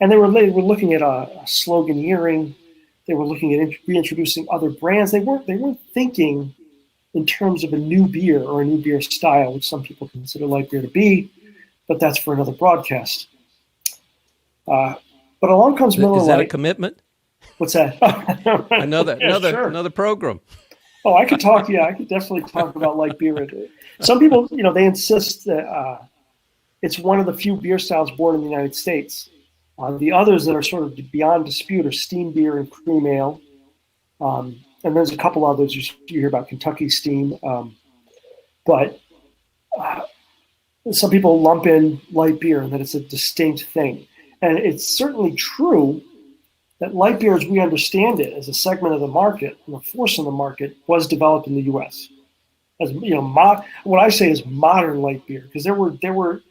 and they were looking at a sloganeering. They were looking at reintroducing other brands. They weren't thinking in terms of a new beer or a new beer style, which some people consider light beer to be, but that's for another broadcast. But along comes Miller Lite. Is that a commitment? What's that? Another program. Oh, I could talk. Yeah, I could definitely talk about light beer. Some people, they insist that it's one of the few beer styles born in the United States. The others that are sort of beyond dispute are steam beer and cream ale. And there's a couple others you hear about, Kentucky Steam. But some people lump in light beer and that it's a distinct thing. And it's certainly true that light beer, as we understand it, as a segment of the market, and a force in the market, was developed in the U.S. As what I say is modern light beer, because there were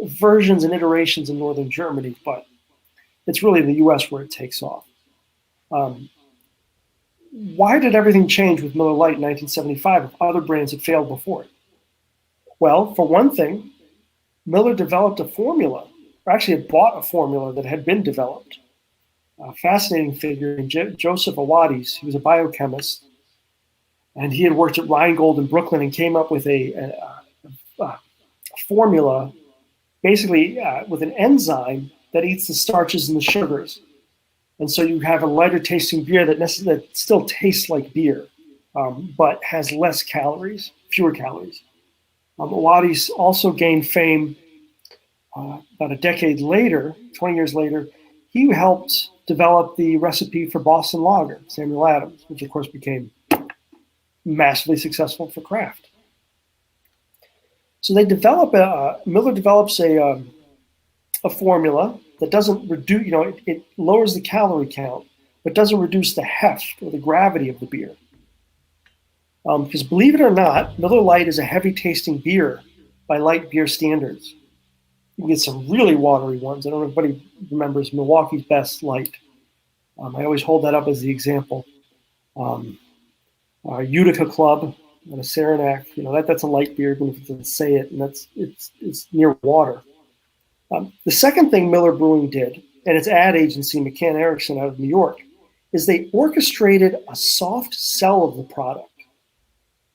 versions and iterations in northern Germany, but it's really the U.S. where it takes off. Why did everything change with Miller Lite in 1975 if other brands had failed before it? Well, for one thing, Miller developed a formula, or actually had bought a formula that had been developed. A fascinating figure in Joseph Awades. He was a biochemist, and he had worked at Rheingold in Brooklyn and came up with a formula, basically with an enzyme that eats the starches and the sugars. And so you have a lighter tasting beer that still tastes like beer, but has less calories, fewer calories. Awades also gained fame about a decade later, 20 years later. He helped develop the recipe for Boston Lager, Samuel Adams, which of course became massively successful for craft. So Miller develops a formula that doesn't reduce, it lowers the calorie count, but doesn't reduce the heft or the gravity of the beer. Because believe it or not, Miller Lite is a heavy tasting beer by light beer standards. You can get some really watery ones. I don't know if anybody remembers Milwaukee's Best Light. I always hold that up as the example. Utica Club and a Saranac, that's a light beer, even if it doesn't say it, and it's near water. The second thing Miller Brewing did, and its ad agency, McCann Erickson out of New York, is they orchestrated a soft sell of the product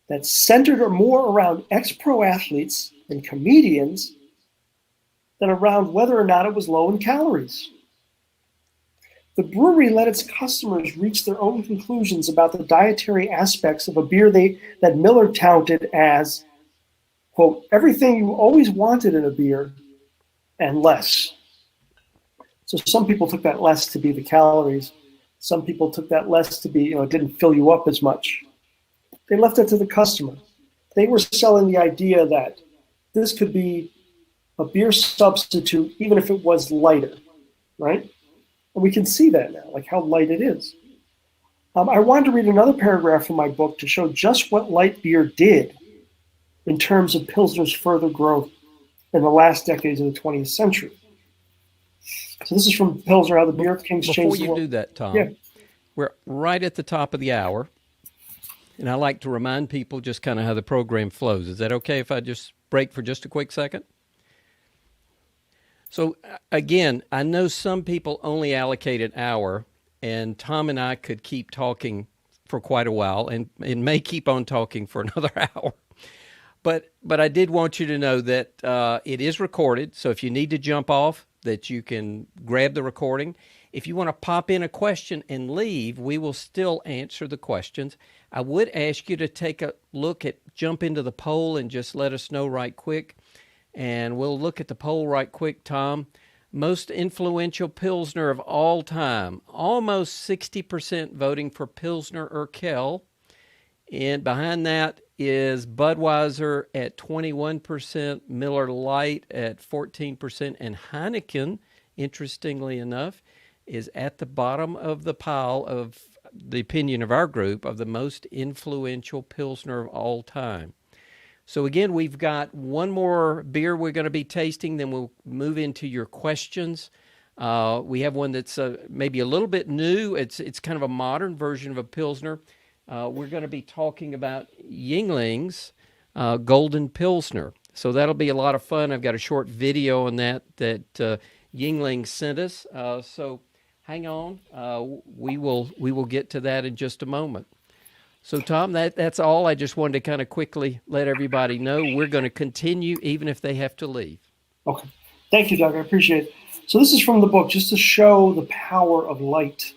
that's centered more around ex-pro athletes and comedians than around whether or not it was low in calories. The brewery let its customers reach their own conclusions about the dietary aspects of a beer that Miller touted as, quote, everything you always wanted in a beer and less. So some people took that less to be the calories. Some people took that less to be, it didn't fill you up as much. They left it to the customer. They were selling the idea that this could be a beer substitute, even if it was lighter, right? And we can see that now, like how light it is. I wanted to read another paragraph from my book to show just what light beer did in terms of Pilsner's further growth in the last decades of the 20th century. So this is from Pilsner, How the Beer Kings Changed the World. Before you do that, Tom, yeah. We're right at the top of the hour, and I like to remind people just kind of how the program flows. Is that okay if I just break for just a quick second? So again, I know some people only allocate an hour, and Tom and I could keep talking for quite a while and may keep on talking for another hour. But I did want you to know that it is recorded, so if you need to jump off, that you can grab the recording. If you want to pop in a question and leave, we will still answer the questions. I would ask you to take a look jump into the poll and just let us know right quick. And we'll look at the poll right quick, Tom. Most influential Pilsner of all time. Almost 60% voting for Pilsner Urquell. And behind that is Budweiser at 21%, Miller Lite at 14%, and Heineken, interestingly enough, is at the bottom of the pile of the opinion of our group of the most influential Pilsner of all time. So again, we've got one more beer we're going to be tasting, then we'll move into your questions. We have one that's maybe a little bit new. It's kind of a modern version of a Pilsner. We're going to be talking about Yuengling's Golden Pilsner. So that'll be a lot of fun. I've got a short video on that Yuengling sent us. So hang on. We will get to that in just a moment. So, Tom, that's all. I just wanted to kind of quickly let everybody know we're going to continue even if they have to leave. Okay. Thank you, Doug. I appreciate it. So this is from the book, just to show the power of light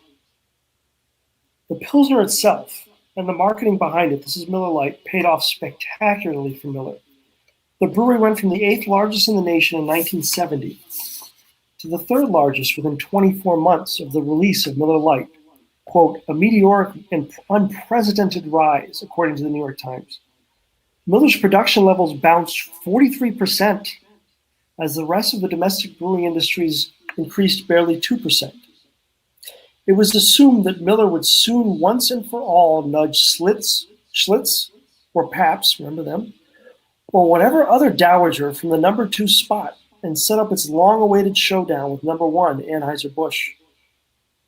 The Pilsner itself and the marketing behind it, this is Miller Lite, paid off spectacularly for Miller. The brewery went from the 8th largest in the nation in 1970 to the 3rd largest within 24 months of the release of Miller Lite. Quote, a meteoric and unprecedented rise, according to the New York Times. Miller's production levels bounced 43% as the rest of the domestic brewing industries increased barely 2%. It was assumed that Miller would soon once and for all nudge Schlitz, or Pabst, remember them, or whatever other dowager from the number 2 spot and set up its long-awaited showdown with number 1, Anheuser-Busch.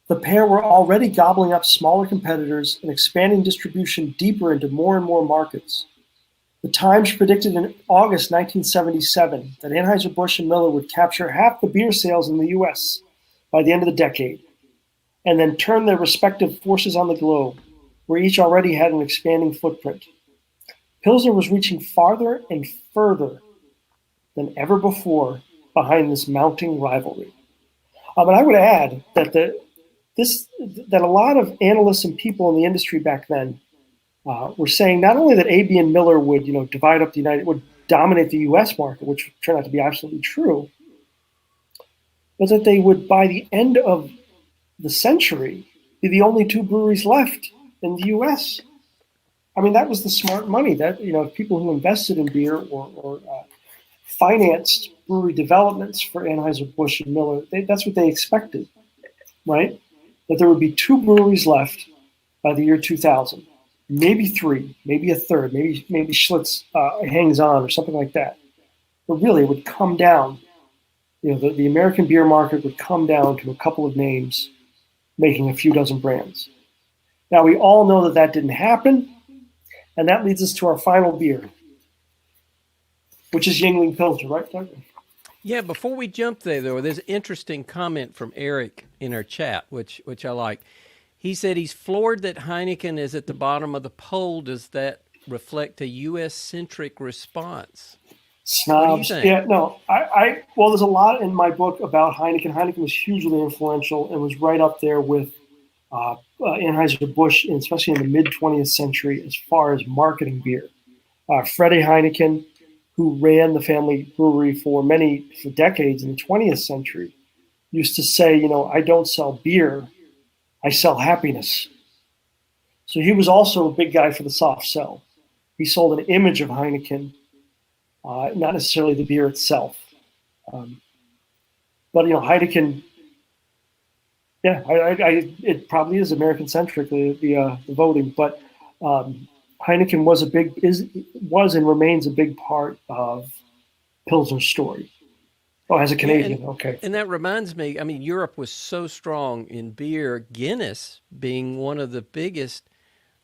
The pair were already gobbling up smaller competitors and expanding distribution deeper into more and more markets. The Times predicted in August 1977 that Anheuser-Busch and Miller would capture half the beer sales in the U.S. by the end of the decade, and then turn their respective forces on the globe, where each already had an expanding footprint. Pilsner was reaching farther and further than ever before behind this mounting rivalry. And I would add that that a lot of analysts and people in the industry back then were saying not only that AB and Miller would, divide up would dominate the U.S. market, which turned out to be absolutely true, but that they would, by the end of the century, be the only 2 breweries left in the U.S. I mean, that was the smart money. That people who invested in beer or financed brewery developments for Anheuser-Busch and Miller, that's what they expected, right? That there would be 2 breweries left by the year 2000, maybe 3, maybe a third, maybe Schlitz hangs on or something like that. But really, it would come down. The American beer market would come down to a couple of names making a few dozen brands. Now, we all know that didn't happen, and that leads us to our final beer, which is Yuengling Pilsner, right, Doug? Yeah, before we jump there, though, there's an interesting comment from Eric in our chat, which I like. He said he's floored that Heineken is at the bottom of the poll. Does that reflect a U.S.-centric response? Snobs. Yeah, no. Well, there's a lot in my book about Heineken. Heineken was hugely influential and was right up there with Anheuser-Busch, especially in the mid-20th century, as far as marketing beer. Freddie Heineken, who ran the family brewery for decades in the 20th century, used to say, I don't sell beer, I sell happiness. So he was also a big guy for the soft sell. He sold an image of Heineken, not necessarily the beer itself. But Heineken, yeah, it probably is American-centric, the voting, but Heineken was and remains a big part of Pilsner's story. Oh, as a Canadian, okay. And that reminds me, Europe was so strong in beer, Guinness being one of the biggest.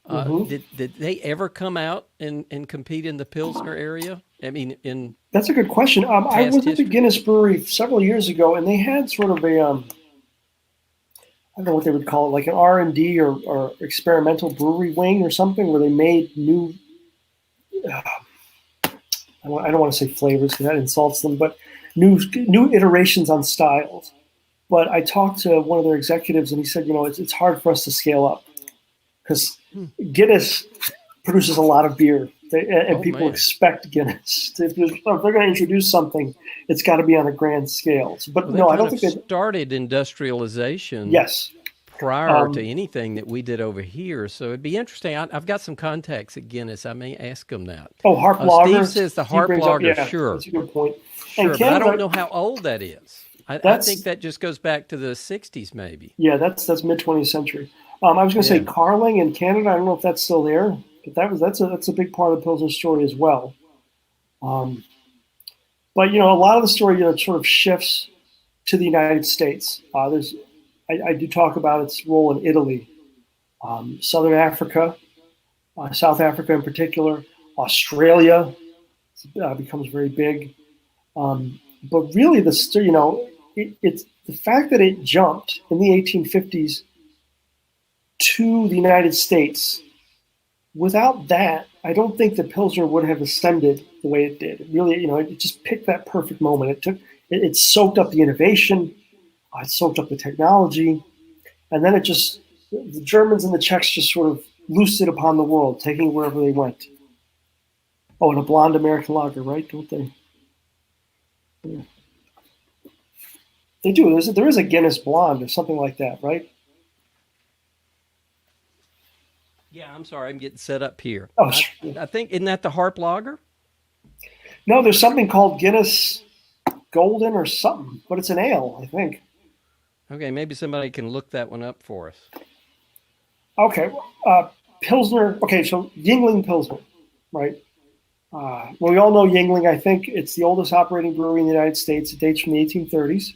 Did they ever come out and compete in the Pilsner area? That's a good question. I was at the Guinness brewery several years ago, and they had sort of a, I don't know what they would call it, like an R&D or experimental brewery wing or something, where they made new, I don't want to say flavors because that insults them, but new iterations on styles. But I talked to one of their executives, and he said, it's hard for us to scale up because Guinness produces a lot of beer, and people expect Guinness. If they're going to introduce something, it's got to be on a grand scale. But no, I don't think they started industrialization. Yes. Prior to anything that we did over here, so it'd be interesting. I've got some contacts at Guinness. I may ask them that. Oh, Harp Lager. Steve says the Harp Lager. Sure, that's a good point. Sure, but I don't know how old that is. I think that just goes back to the 60s, maybe. Yeah, that's mid-20th century. I was going to say Carling in Canada. I don't know if that's still there, but that's a big part of the Pilsner story as well. But a lot of the story sort of shifts to the United States. I do talk about its role in Italy, Southern Africa, South Africa in particular, Australia becomes very big. But really, it's the fact that it jumped in the 1850s to the United States. Without that, I don't think the Pilsner would have ascended the way it did. It really, it just picked that perfect moment. It soaked up the innovation. It soaked up the technology, and then it The Germans and the Czechs just sort of loosed it upon the world, taking it wherever they went. Oh, and a blonde American lager, right? Don't they? Yeah. They do. There is a Guinness blonde or something like that, right? Yeah, I'm sorry. I'm getting set up here. Oh, sure. I think, isn't that the Harp Lager? No, there's something called Guinness Golden or something, but it's an ale, I think. Okay, maybe somebody can look that one up for us. Okay, Pilsner. Okay, so Yuengling Pilsner, right? Well, we all know Yuengling. I think it's the oldest operating brewery in the United States. It dates from the 1830s.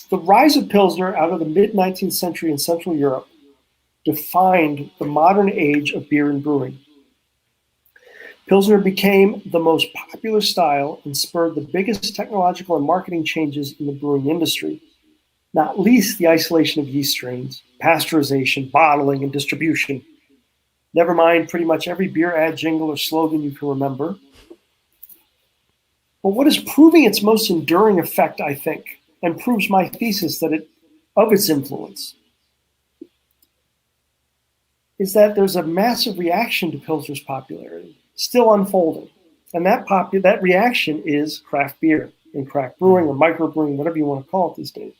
The rise of Pilsner out of the mid-19th century in Central Europe defined the modern age of beer and brewing. Pilsner became the most popular style and spurred the biggest technological and marketing changes in the brewing industry, not least the isolation of yeast strains, pasteurization, bottling, and distribution. Never mind pretty much every beer ad, jingle, or slogan you can remember. But what is proving its most enduring effect, I think, and proves my thesis of its influence, is that there's a massive reaction to Pilsner's popularity, still unfolding. And that reaction is craft beer and craft brewing or microbrewing, whatever you want to call it these days.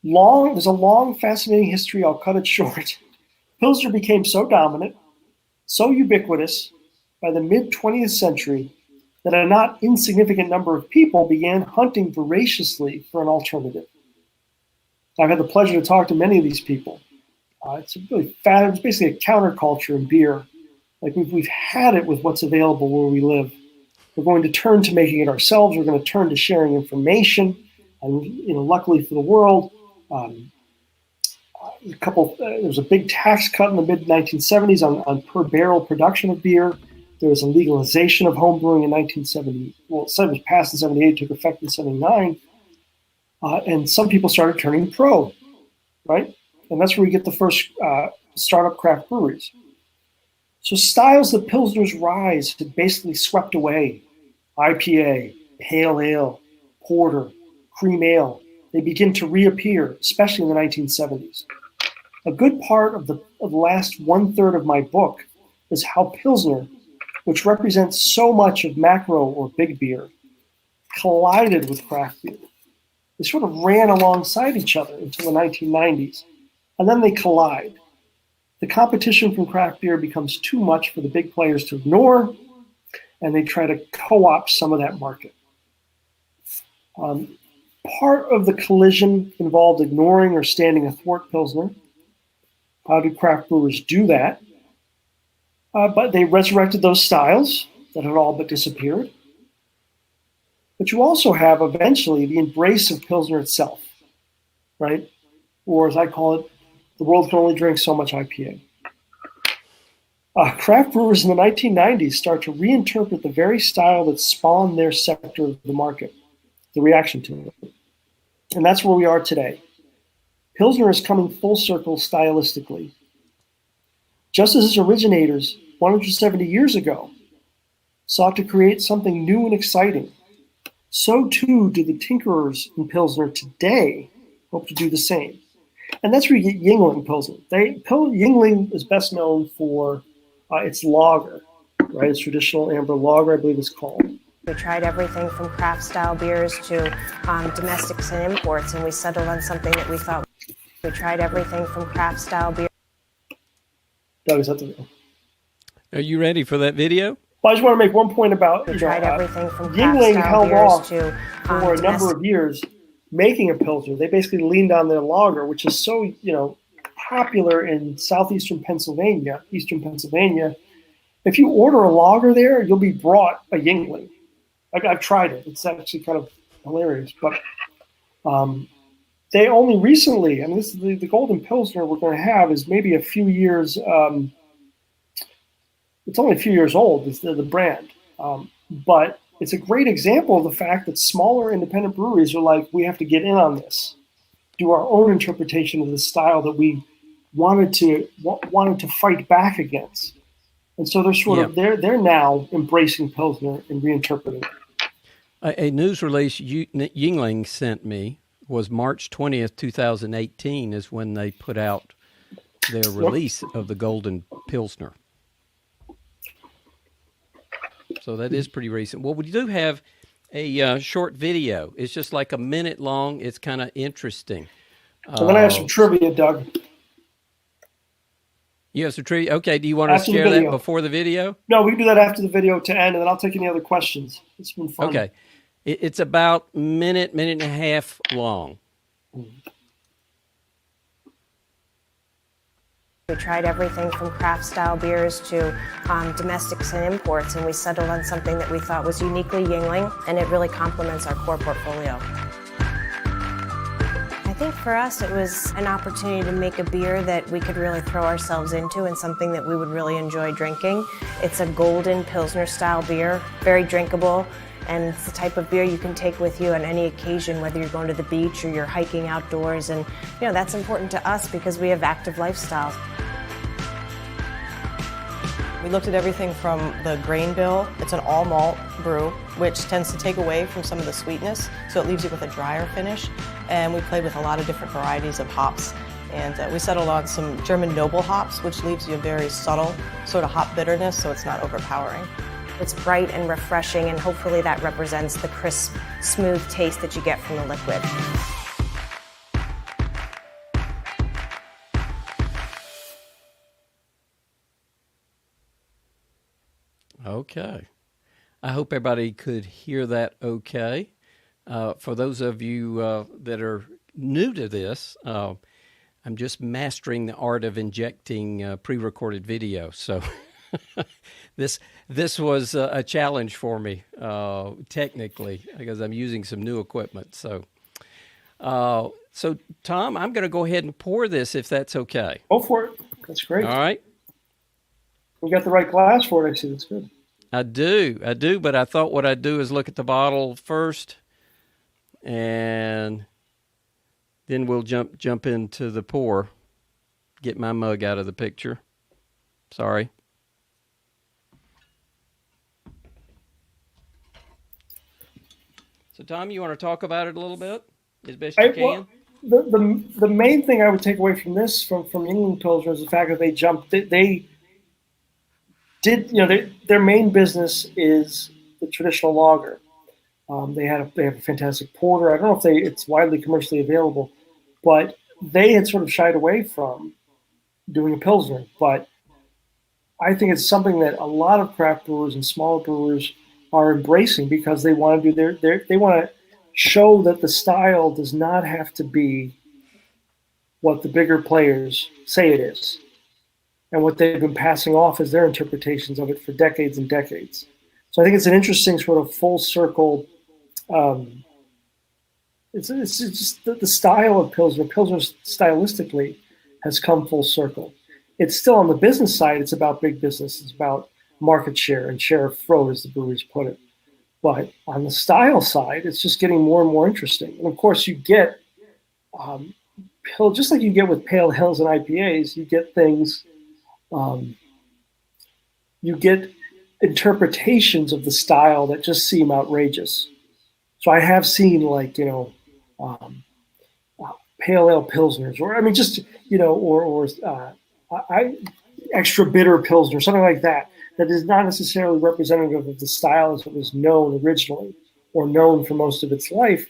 There's a long, fascinating history. I'll cut it short. Pilsner became so dominant, so ubiquitous by the mid-20th century that a not insignificant number of people began hunting voraciously for an alternative. I've had the pleasure to talk to many of these people. It's basically a counterculture in beer. Like we've had it with what's available where we live. We're going to turn to making it ourselves. We're going to turn to sharing information. And luckily for the world, there was a big tax cut in the mid-1970s on per barrel production of beer. There was a legalization of home brewing in 1970. Well, it was passed in 78, took effect in 79. And some people started turning pro, right? And that's where we get the first startup craft breweries. So styles that Pilsner's rise had basically swept away. IPA, pale ale, porter, cream ale. They begin to reappear, especially in the 1970s. A good part of the last one-third of my book is how Pilsner, which represents so much of macro or big beer, collided with craft beer. They sort of ran alongside each other until the 1990s, and then they collide. The competition from craft beer becomes too much for the big players to ignore, and they try to co-opt some of that market. Part of the collision involved ignoring or standing athwart Pilsner. How did craft brewers do that? But they resurrected those styles that had all but disappeared. But you also have eventually the embrace of Pilsner itself, right? Or as I call it, the world can only drink so much IPA. Craft brewers in the 1990s start to reinterpret the very style that spawned their sector of the market, the reaction to it. And that's where we are today. Pilsner is coming full circle stylistically. Just as its originators 170 years ago sought to create something new and exciting, so too do the tinkerers in Pilsner today hope to do the same. And that's where you get Yuengling Pilsner. Yuengling is best known for its lager, right? Its traditional amber lager, I believe it's called. We tried everything from craft style beers to domestics and imports, and we settled on something that we thought. We tried everything from craft style beer. Doug, is that the... Are you ready for that video? Well, I just want to make one point about everything from craft Yuengling style held beers off to for a number of years making a Pilsner. They basically leaned on their lager, which is so popular in southeastern Pennsylvania, eastern Pennsylvania. If you order a lager there, you'll be brought a Yuengling. I've tried it. It's actually kind of hilarious. But they only recently, this is the Golden Pilsner we're going to have is maybe a few years. It's only a few years old. It's the brand, but it's a great example of the fact that smaller independent breweries are like, we have to get in on this, do our own interpretation of the style that we wanted to fight back against. And so they're sort of they're now embracing Pilsner and reinterpreting it. A news release Yuengling sent me was March 20th, 2018 is when they put out their release of the Golden Pilsner. So that is pretty recent. Well, we do have a short video. It's just like a minute long. It's kind of interesting. So then I have some trivia, Doug. You have some trivia? Okay, do you want to share that before the video? No, we can do that after the video to end, and then I'll take any other questions. It's been fun. Okay. It's about minute and a half long. We tried everything from craft style beers to domestics and imports, and we settled on something that we thought was uniquely Yuengling, and it really complements our core portfolio. I think for us it was an opportunity to make a beer that we could really throw ourselves into and something that we would really enjoy drinking. It's a golden Pilsner style beer, very drinkable, and it's the type of beer you can take with you on any occasion, whether you're going to the beach or you're hiking outdoors, and that's important to us because we have active lifestyles. We looked at everything from the grain bill. It's an all malt brew, which tends to take away from some of the sweetness, so it leaves you with a drier finish. And we played with a lot of different varieties of hops. And we settled on some German noble hops, which leaves you a very subtle sort of hop bitterness, so it's not overpowering. It's bright and refreshing, and hopefully that represents the crisp, smooth taste that you get from the liquid. Okay. I hope everybody could hear that okay. For those of you that are new to this, I'm just mastering the art of injecting pre-recorded video. So this was a challenge for me technically because I'm using some new equipment. So Tom, I'm going to go ahead and pour this if that's okay. Go for it. That's great. All right. We got the right glass for it. I see. That's good. I do, but I thought what I'd do is look at the bottle first, and then we'll jump into the pour. Get my mug out of the picture. Sorry. So, Tom, you want to talk about it a little bit as best you can? Well, the main thing I would take away from this, from Yuengling Pilsner, is the fact that they jumped. They did, their main business is the traditional lager. They have a fantastic porter. I don't know if it's widely commercially available, but they had sort of shied away from doing a Pilsner. But I think it's something that a lot of craft brewers and smaller brewers are embracing because they want to do they want to show that the style does not have to be what the bigger players say it is, and what they've been passing off as their interpretations of it for decades and decades. So I think it's an interesting sort of full circle. It's just the style of Pilsner. Pilsner stylistically has come full circle. It's still on the business side. It's about big business. It's about market share and share of throat, as the breweries put it. But on the style side, it's just getting more and more interesting. And of course, you get just like you get with pale ales and IPAs, you get things. You get interpretations of the style that just seem outrageous. So I have seen pale ale pilsners, or extra bitter pilsner, something like that. That is not necessarily representative of the style as it was known originally or known for most of its life.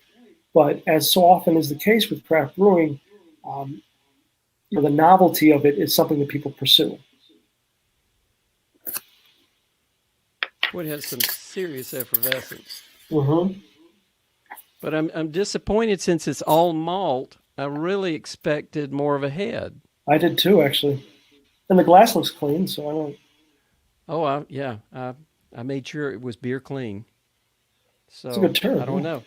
But as so often is the case with craft brewing, the novelty of it is something that people pursue. Well, it has some serious effervescence. Mm-hmm. But I'm disappointed since it's all malt. I really expected more of a head. I did too, actually. And the glass looks clean, so I don't. Oh, yeah. I made sure it was beer clean. So it's a good term. I don't know.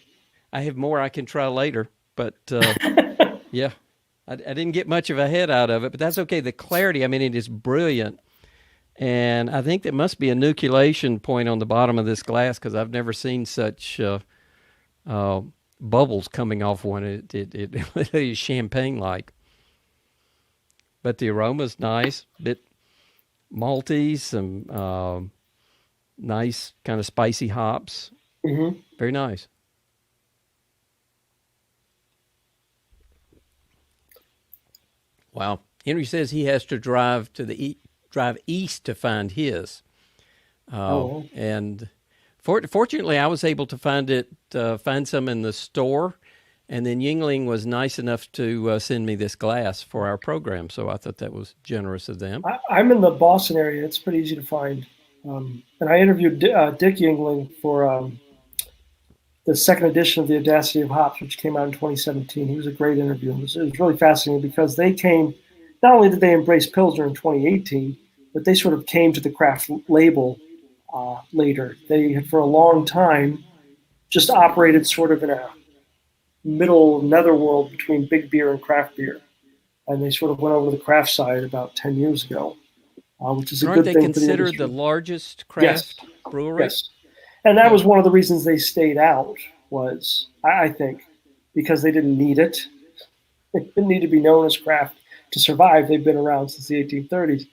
I have more I can try later, but yeah, I didn't get much of a head out of it, but that's okay. The clarity, it is brilliant. And I think there must be a nucleation point on the bottom of this glass because I've never seen such bubbles coming off one. It is champagne-like. But the aroma's nice, bit malty, some nice kind of spicy hops. Mm-hmm. Very nice. Wow. Henry says he has to drive to drive east to find his. And fortunately, I was able to find some in the store, and then Yuengling was nice enough to send me this glass for our program. So I thought that was generous of them. I'm in the Boston area. It's pretty easy to find. And I interviewed Dick Yuengling for the second edition of the Audacity of Hops, which came out in 2017. He was a great interview. It was really fascinating because they came, not only did they embrace Pilsner in 2018, but they sort of came to the craft label later. They had for a long time just operated sort of in a middle netherworld between big beer and craft beer. And they sort of went over to the craft side about 10 years ago, which is a good thing for the industry. Aren't they considered the largest craft brewery? Yes. And that was one of the reasons they stayed out was, I think, because they didn't need it. They didn't need to be known as craft to survive. They've been around since the 1830s.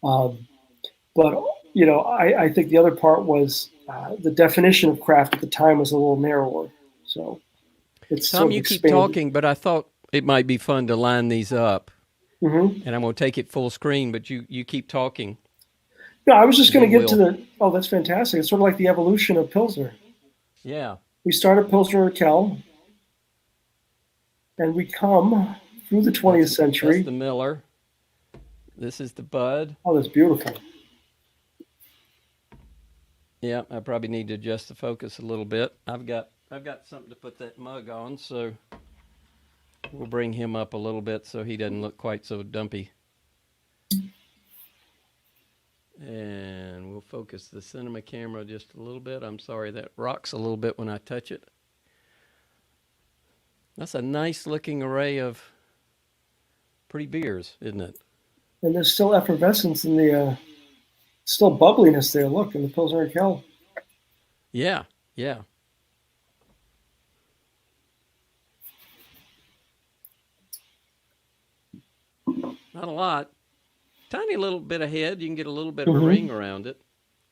But, you know, I think the other part was the definition of craft at the time was a little narrower. So it's Tom, sort of you keep expanded. talking, but I thought it might be fun to line these up. Mm-hmm. And I'm going to take it full screen, but you keep talking. No, I was just going to get to that's fantastic. It's sort of like the evolution of Pilsner. Yeah. We started Pilsner Urquell, and we come through the 20th century. That's the Miller. This is the Bud. Oh, that's beautiful. Yeah, I probably need to adjust the focus a little bit. I've got something to put that mug on, so we'll bring him up a little bit so he doesn't look quite so dumpy. And we'll focus the cinema camera just a little bit. I'm sorry, that rocks a little bit when I touch it. That's a nice looking array of pretty beers, isn't it? And there's still effervescence in the, still bubbliness there. Look, in the Pilsner Urquell. Yeah, yeah. Not a lot. Tiny little bit of head. You can get a little bit of a ring around it.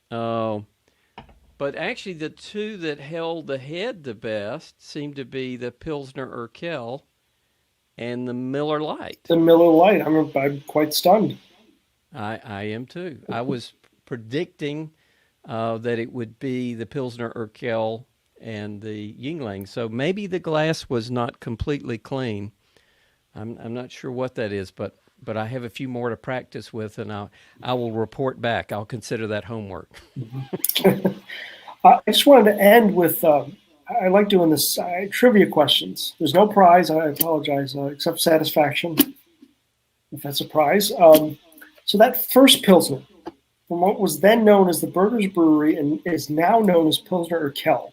But actually, the two that held the head the best seemed to be the Pilsner Urquell and the Miller Lite. The Miller Lite. I'm quite stunned. I am too. I was predicting that it would be the Pilsner Urquell and the Yuengling. So maybe the glass was not completely clean. I'm not sure what that is, but I have a few more to practice with, and I will report back. I'll consider that homework. I just wanted to end with, I like doing this trivia questions. There's no prize, I apologize, except satisfaction, if that's a prize. So that first Pilsner, from what was then known as the Burgers Brewery and is now known as Pilsner Urquell,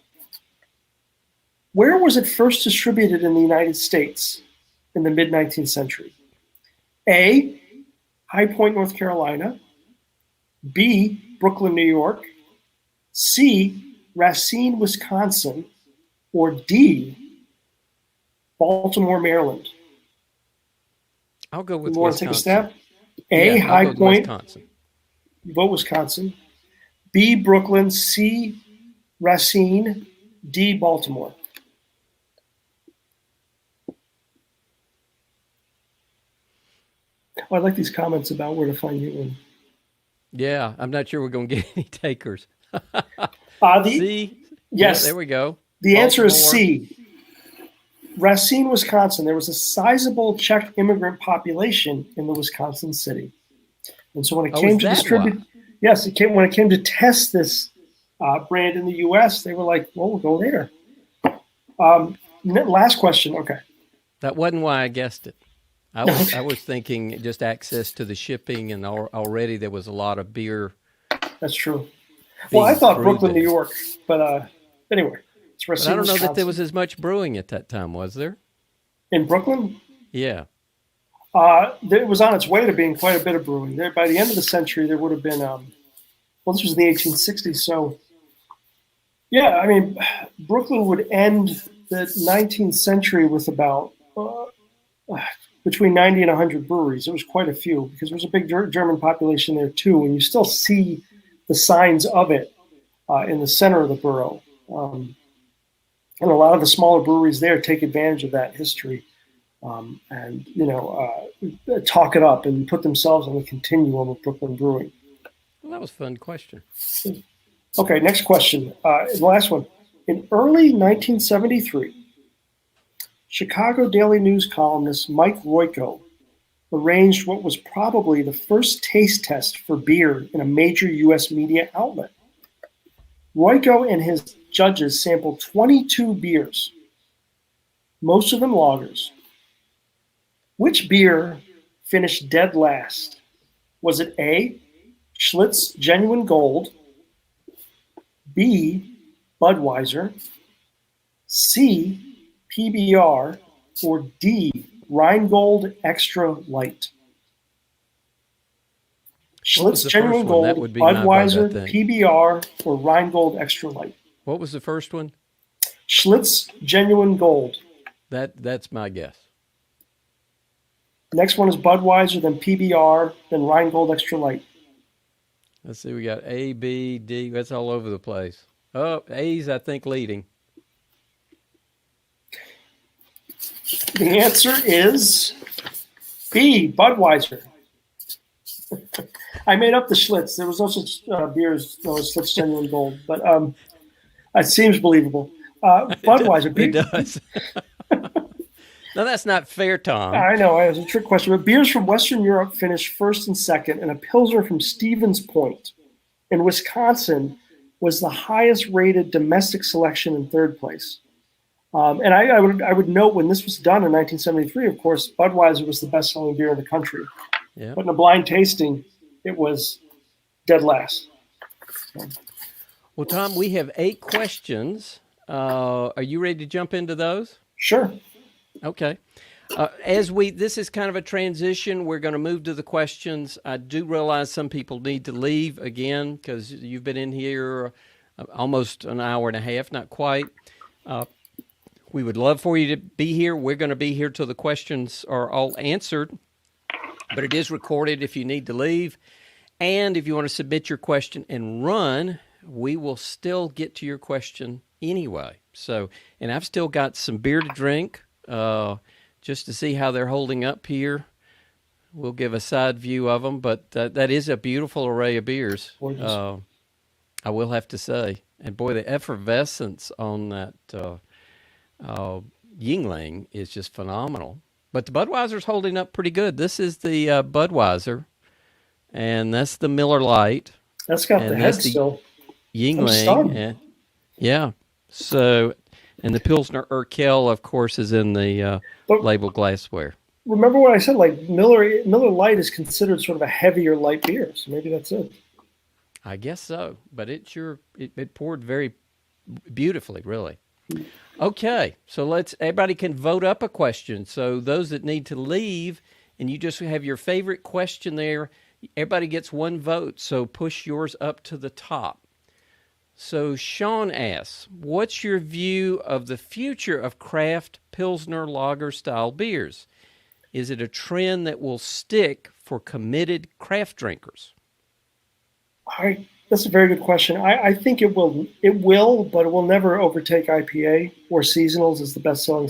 where was it first distributed in the United States in the mid-19th century? A, High Point, North Carolina. B, Brooklyn, New York. C, Racine, Wisconsin. Or D, Baltimore, Maryland. I'll go with you want Wisconsin. to take a stab? A, High Point. Wisconsin. You vote Wisconsin. B, Brooklyn. C, Racine. D, Baltimore. Oh, I like these comments about where to find you. Yeah, I'm not sure we're going to get any takers. C? Yeah, Yes. there we go. The answer is Baltimore. C. Racine, Wisconsin. There was a sizable Czech immigrant population in the Wisconsin city. And so when it came to distribute, yes, when it came to test this brand in the U.S., they were like, well, we'll go there. Last question. Okay. That wasn't why I guessed it. I was thinking just access to the shipping, and already there was a lot of beer. That's true. Well, I thought Brooklyn, New York, but anyway, it's Racine, but I don't know Wisconsin. that there was as much brewing at that time, was there? In Brooklyn? Yeah. It was on its way to being quite a bit of brewing. There, by the end of the century, there would have been. Well, this was in the 1860s, so yeah. I mean, Brooklyn would end the 19th century with about between 90 and 100 breweries. It was quite a few because there was a big German population there too, and you still see the signs of it in the center of the borough. And a lot of the smaller breweries there take advantage of that history. And, talk it up and put themselves on the continuum of Brooklyn brewing. Well, that was a fun question. Okay, next question. The last one. In early 1973, Chicago Daily News columnist Mike Royko arranged what was probably the first taste test for beer in a major U.S. media outlet. Royko and his judges sampled 22 beers, most of them lagers. Which beer finished dead last? Was it A, Schlitz Genuine Gold, B, Budweiser, C, PBR, or D, Rheingold Extra Light? Schlitz Genuine Gold, Budweiser, PBR, or Rheingold Extra Light? What was the first one? Schlitz Genuine Gold. That's my guess. Next one is Budweiser, then PBR, then Rheingold Extra Light. Let's see, we got A, B, D. That's all over the place. Oh, A's, I think, leading. The answer is B, Budweiser. I made up the Schlitz. There was no such beers known as Schlitz Genuine Gold, but it seems believable. Budweiser. It does. No, that's not fair, Tom. I know, it was a trick question. But beers from Western Europe finished first and second, and a Pilsner from Stevens Point in Wisconsin was the highest-rated domestic selection in third place. And I would note when this was done in 1973, of course, Budweiser was the best-selling beer in the country. Yeah. But in a blind tasting, it was dead last. Well, Tom, we have 8 questions. Are you ready to jump into those? Sure. Okay. This is kind of a transition. We're going to move to the questions. I do realize some people need to leave again because you've been in here almost an hour and a half, not quite. We would love for you to be here. We're going to be here till the questions are all answered, but it is recorded if you need to leave. And if you want to submit your question and run, we will still get to your question anyway. So, and I've still got some beer to drink. Just to see how they're holding up here. We'll give a side view of them, but that is a beautiful array of beers. I will have to say. And boy, the effervescence on that Yuengling is just phenomenal. But the Budweiser's holding up pretty good. This is the Budweiser, and that's the Miller Lite. That's got the head still. Yuengling. Yeah. So... And the Pilsner Urquell, of course, is in the label glassware. Remember what I said, like Miller Lite is considered sort of a heavier light beer, so maybe that's it. I guess so, but it poured very beautifully, really. Okay, so everybody can vote up a question. So those that need to leave, and you just have your favorite question there, everybody gets one vote, so push yours up to the top. So Sean asks, what's your view of the future of craft Pilsner lager-style beers? Is it a trend that will stick for committed craft drinkers? That's a very good question. I think it will, but it will never overtake IPA or seasonals as the best-selling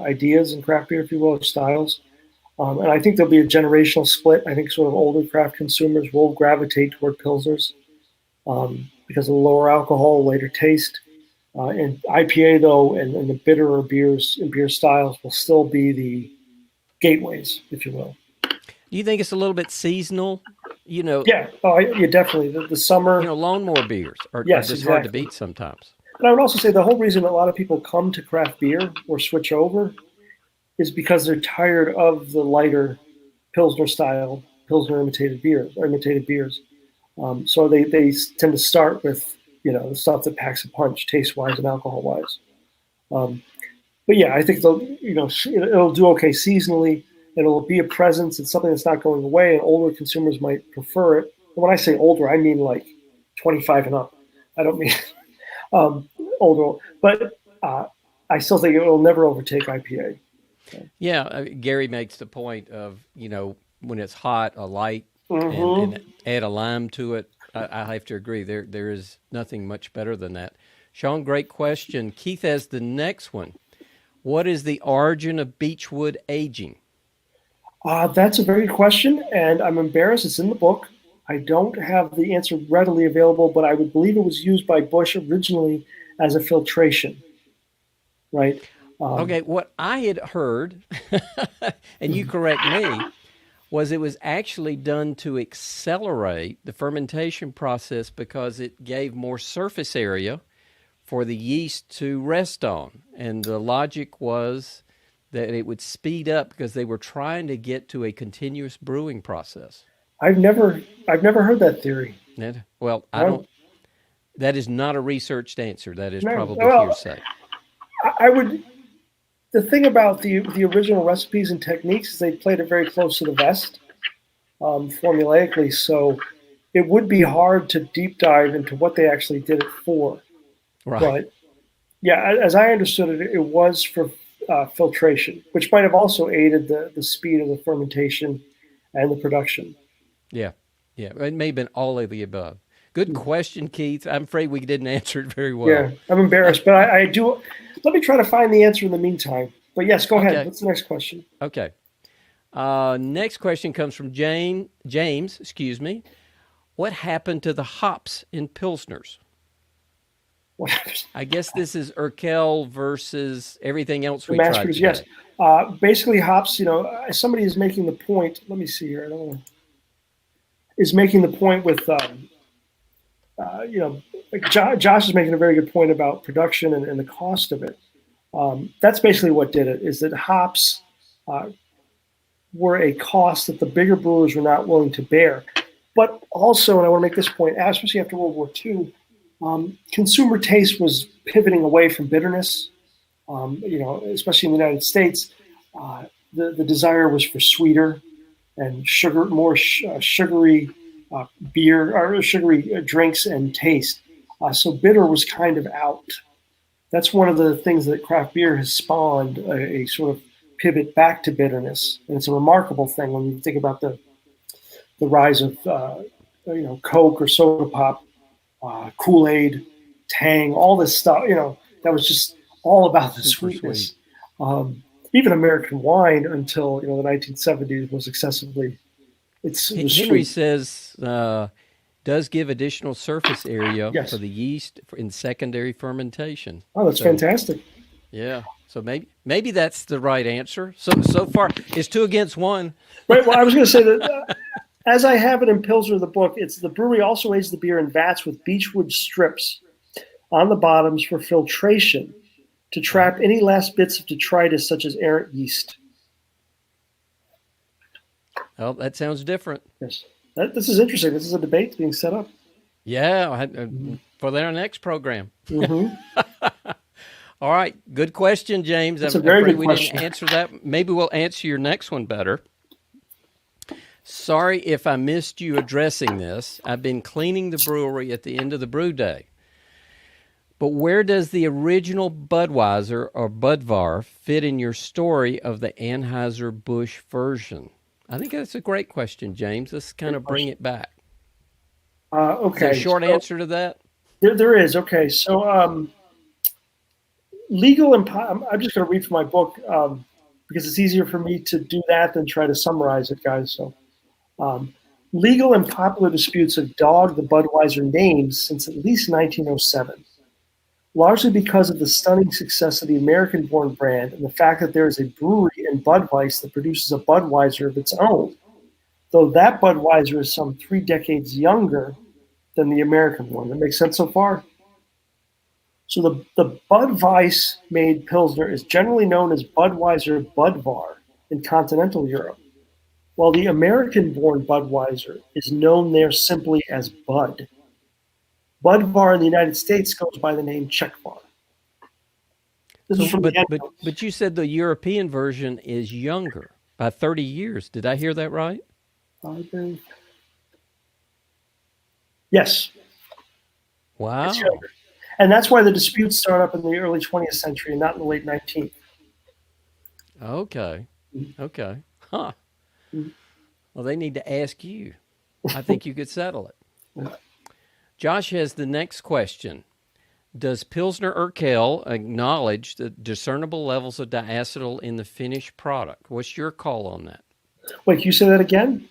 ideas in craft beer, if you will, or styles. And I think there'll be a generational split. I think sort of older craft consumers will gravitate toward Pilsners. Because of the lower alcohol, later taste. And IPA, though, and the bitterer beers and beer styles will still be the gateways, if you will. Do you think it's a little bit seasonal? Yeah. Yeah, definitely. The summer. Lawnmower beers are yes, just exactly. hard to beat sometimes. And I would also say the whole reason a lot of people come to craft beer or switch over is because they're tired of the lighter Pilsner style, Pilsner imitated beers. So they tend to start with, the stuff that packs a punch, taste-wise and alcohol-wise. But yeah, I think it'll do okay seasonally. It'll be a presence. It's something that's not going away, and older consumers might prefer it. And when I say older, I mean like 25 and up. I don't mean older. But I still think it will never overtake IPA. Yeah, Gary makes the point of, when it's hot, a light, mm-hmm. and add a lime to it. I have to agree. There is nothing much better than that. Sean, great question. Keith has the next one. What is the origin of beechwood aging? That's a very good question, and I'm embarrassed. It's in the book. I don't have the answer readily available, but I would believe it was used by Bush originally as a filtration, right? Okay, what I had heard, and you correct me, was it was actually done to accelerate the fermentation process because it gave more surface area for the yeast to rest on. And the logic was that it would speed up because they were trying to get to a continuous brewing process. I've never heard that theory. Well, I don't. That is not a researched answer. That is probably well, hearsay. I would. The thing about the original recipes and techniques is they played it very close to the vest, formulaically. So it would be hard to deep dive into what they actually did it for. Right. But yeah, as I understood it, it was for filtration, which might have also aided the speed of the fermentation and the production. Yeah. It may have been all of the above. Good question, Keith. I'm afraid we didn't answer it very well. Yeah, I'm embarrassed, but I do. Let me try to find the answer in the meantime. But yes, go ahead. What's the next question? Okay. Next question comes from James. What happened to the hops in Pilsners? I guess this is Urquell versus everything else we tried today. Yes. Basically, hops, somebody is making the point. Let me see here. Is making the point with, Josh is making a very good point about production and the cost of it. That's basically what did it, is that hops were a cost that the bigger brewers were not willing to bear. But also, and I want to make this point, especially after World War II, consumer taste was pivoting away from bitterness. Especially in the United States, the desire was for sweeter and more sugary beer or sugary drinks and taste. So bitter was kind of out. That's one of the things that craft beer has spawned, a sort of pivot back to bitterness. And it's a remarkable thing when you think about the rise of Coke or soda pop, Kool-Aid, Tang, all this stuff. That was just all about the sweetness. Sweet. Even American wine until the 1970s was excessively. Henry sweet. Says does give additional surface area Yes. for the yeast in secondary fermentation. Oh, that's fantastic. Yeah. So maybe that's the right answer. So far, it's 2 against 1. Right. Well, I was going to say that as I have it in Pilsner, the book, it's the brewery also aged the beer in vats with beechwood strips on the bottoms for filtration to trap any last bits of detritus such as errant yeast. Well, that sounds different. Yes. This is interesting. This is a debate being set up. Yeah, for our next program. Mm-hmm. All right, good question, James. That's a very good question. We didn't answer that. Maybe we'll answer your next one better. Sorry if I missed you addressing this. I've been cleaning the brewery at the end of the brew day. But where does the original Budweiser or Budvar fit in your story of the Anheuser-Busch version? I think that's a great question, James. Let's kind of bring it back. Okay. Is there a short answer to that? There is. Okay. So legal and I'm just going to read from my book because it's easier for me to do that than try to summarize it, guys. So legal and popular disputes have dogged the Budweiser name since at least 1907. Largely because of the stunning success of the American-born brand and the fact that there is a brewery in Budweiser that produces a Budweiser of its own, though that Budweiser is some 3 decades younger than the American one. That makes sense so far? So the Budweiser-made Pilsner is generally known as Budweiser Budvar in continental Europe, while the American-born Budweiser is known there simply as Bud. Budvar in the United States goes by the name Czechvar. But you said the European version is younger by 30 years. Did I hear that right? Yes. Wow. And that's why the disputes start up in the early 20th century and not in the late 19th. Okay. Huh. Well, they need to ask you. I think you could settle it. Josh has the next question. Does Pilsner Urquell acknowledge the discernible levels of diacetyl in the finished product? What's your call on that? Wait, can you say that again?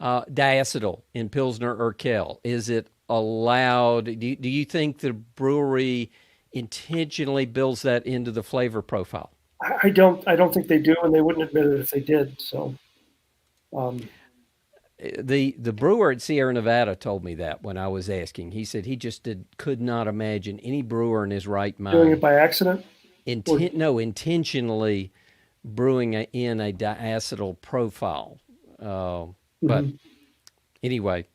Diacetyl in Pilsner Urquell. Is it allowed? Do you think the brewery intentionally builds that into the flavor profile? I don't think they do, and they wouldn't admit it if they did. So, um, The brewer at Sierra Nevada told me that when I was asking. He said he just could not imagine any brewer in his right doing it mind by accident. Or, intentionally brewing in a diacetyl profile. But Mhm. anyway,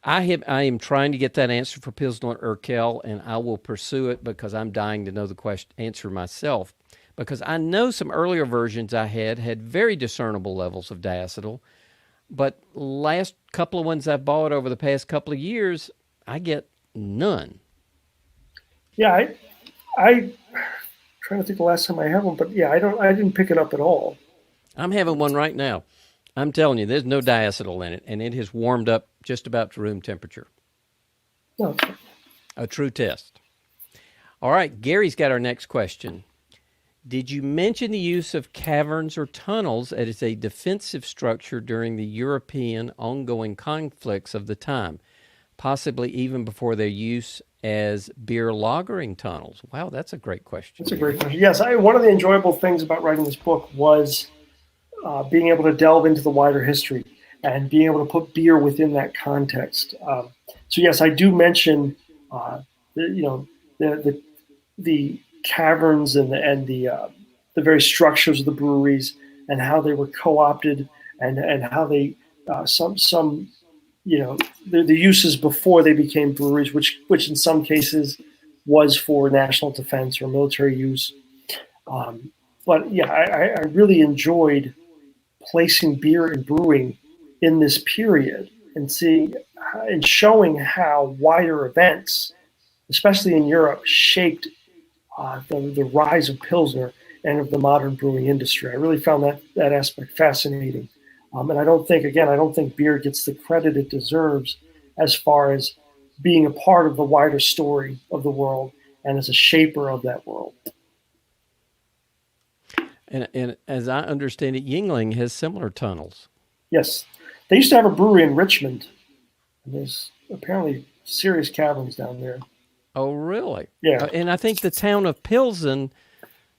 I am trying to get that answer for Pilsner Urquell, and I will pursue it because I'm dying to know the answer myself. Because I know some earlier versions I had very discernible levels of diacetyl, but last couple of ones I've bought over the past couple of years, I get none. Yeah, I trying to think the last time I had one, but yeah, I didn't pick it up at all. I'm having one right now. I'm telling you, there's no diacetyl in it, and it has warmed up just about to room temperature. No, A true test. All right, Gary's got our next question. Did you mention the use of caverns or tunnels as a defensive structure during the European ongoing conflicts of the time, possibly even before their use as beer lagering tunnels? Wow, that's a great question. that's a great question. Yes, one of the enjoyable things about writing this book was being able to delve into the wider history and being able to put beer within that context. So yes, I do mention the the caverns and the very structures of the breweries and how they were co-opted and how they some the uses before they became breweries, which in some cases was for national defense or military use. But yeah, I really enjoyed placing beer and brewing in this period and seeing and showing how wider events, especially in Europe, shaped the rise of Pilsner and of the modern brewing industry. I really found that aspect fascinating. And I don't think beer gets the credit it deserves as far as being a part of the wider story of the world and as a shaper of that world. And as I understand it, Yuengling has similar tunnels. Yes, they used to have a brewery in Richmond, and there's apparently serious caverns down there. Oh, really? Yeah. And I think the town of Pilsen,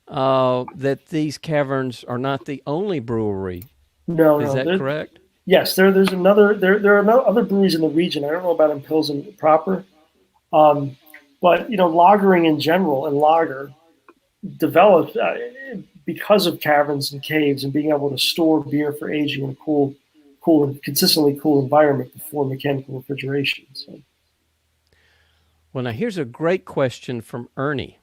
that these caverns are not the only brewery. No, Is no. that correct? Yes, there's another. There are no other breweries in the region. I don't know about in Pilsen proper, but lagering in general and lager developed because of caverns and caves and being able to store beer for aging in a cool and consistently cool environment before mechanical refrigeration. So. Well, now here's a great question from Ernie.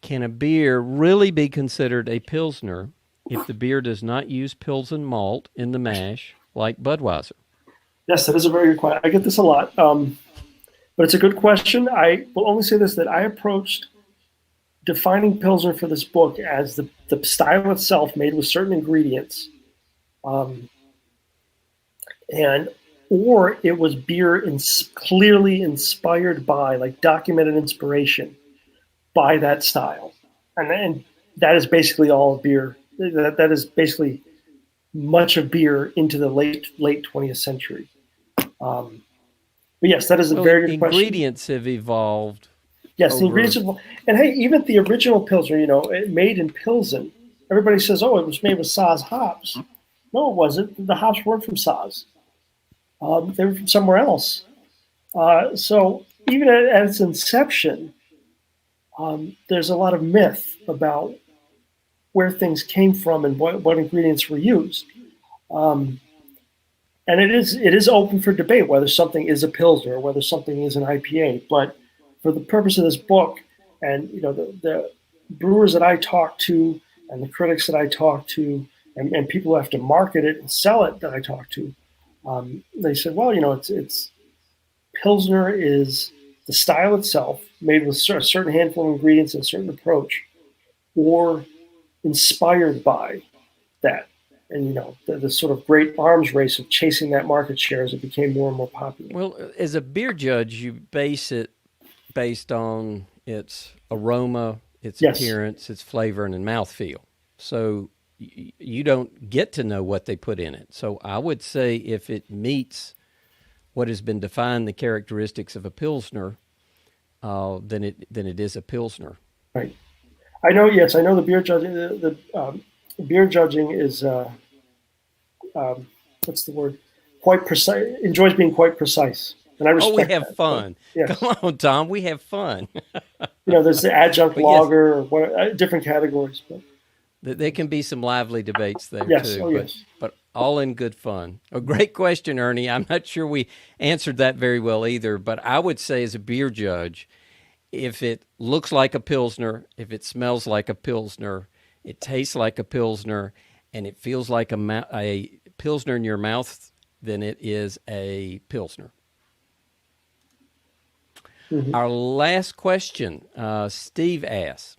Can a beer really be considered a Pilsner if the beer does not use Pilsen malt in the mash like Budweiser? Yes, that is a very good question. I get this a lot, but it's a good question. I will only say this, that I approached defining Pilsner for this book as the style itself made with certain ingredients, or it was beer clearly inspired by, like documented inspiration by that style. And that is basically all beer. That is basically much of beer into the late 20th century. But yes, that is a very good question. Ingredients have evolved. Yes, the ingredients have, and hey, even the original Pilsner, made in Pilsen, everybody says, oh, it was made with Saaz hops. No, it wasn't. The hops weren't from Saaz. They were from somewhere else. So even at its inception, there's a lot of myth about where things came from and what ingredients were used. And it is open for debate whether something is a Pilsner or whether something is an IPA. But for the purpose of this book, and the brewers that I talk to, and the critics that I talk to, and people who have to market it and sell it that I talk to, they said, well, it's Pilsner is the style itself, made with a certain handful of ingredients and a certain approach, or inspired by that. And, the sort of great arms race of chasing that market share as it became more and more popular. Well, as a beer judge, you base it based on its aroma, its appearance, its flavor, and mouthfeel. So you don't get to know what they put in it. So I would say if it meets what has been defined the characteristics of a Pilsner, then it is a Pilsner. Right. I know. Yes, I know the beer judging. The beer judging is what's the word? Quite precise. Enjoys being quite precise, and I respect. Oh, we have that. fun. Yes. Come on, Tom. We have fun. There's the adjunct But lager or what, different categories. But there can be some lively debates there yes. too. Oh, yes. But all in good fun. A great question, Ernie. I'm not sure we answered that very well either. But I would say, as a beer judge, if it looks like a Pilsner, if it smells like a Pilsner, it tastes like a Pilsner, and it feels like a Pilsner in your mouth, then it is a Pilsner. Mm-hmm. Our last question, Steve asks,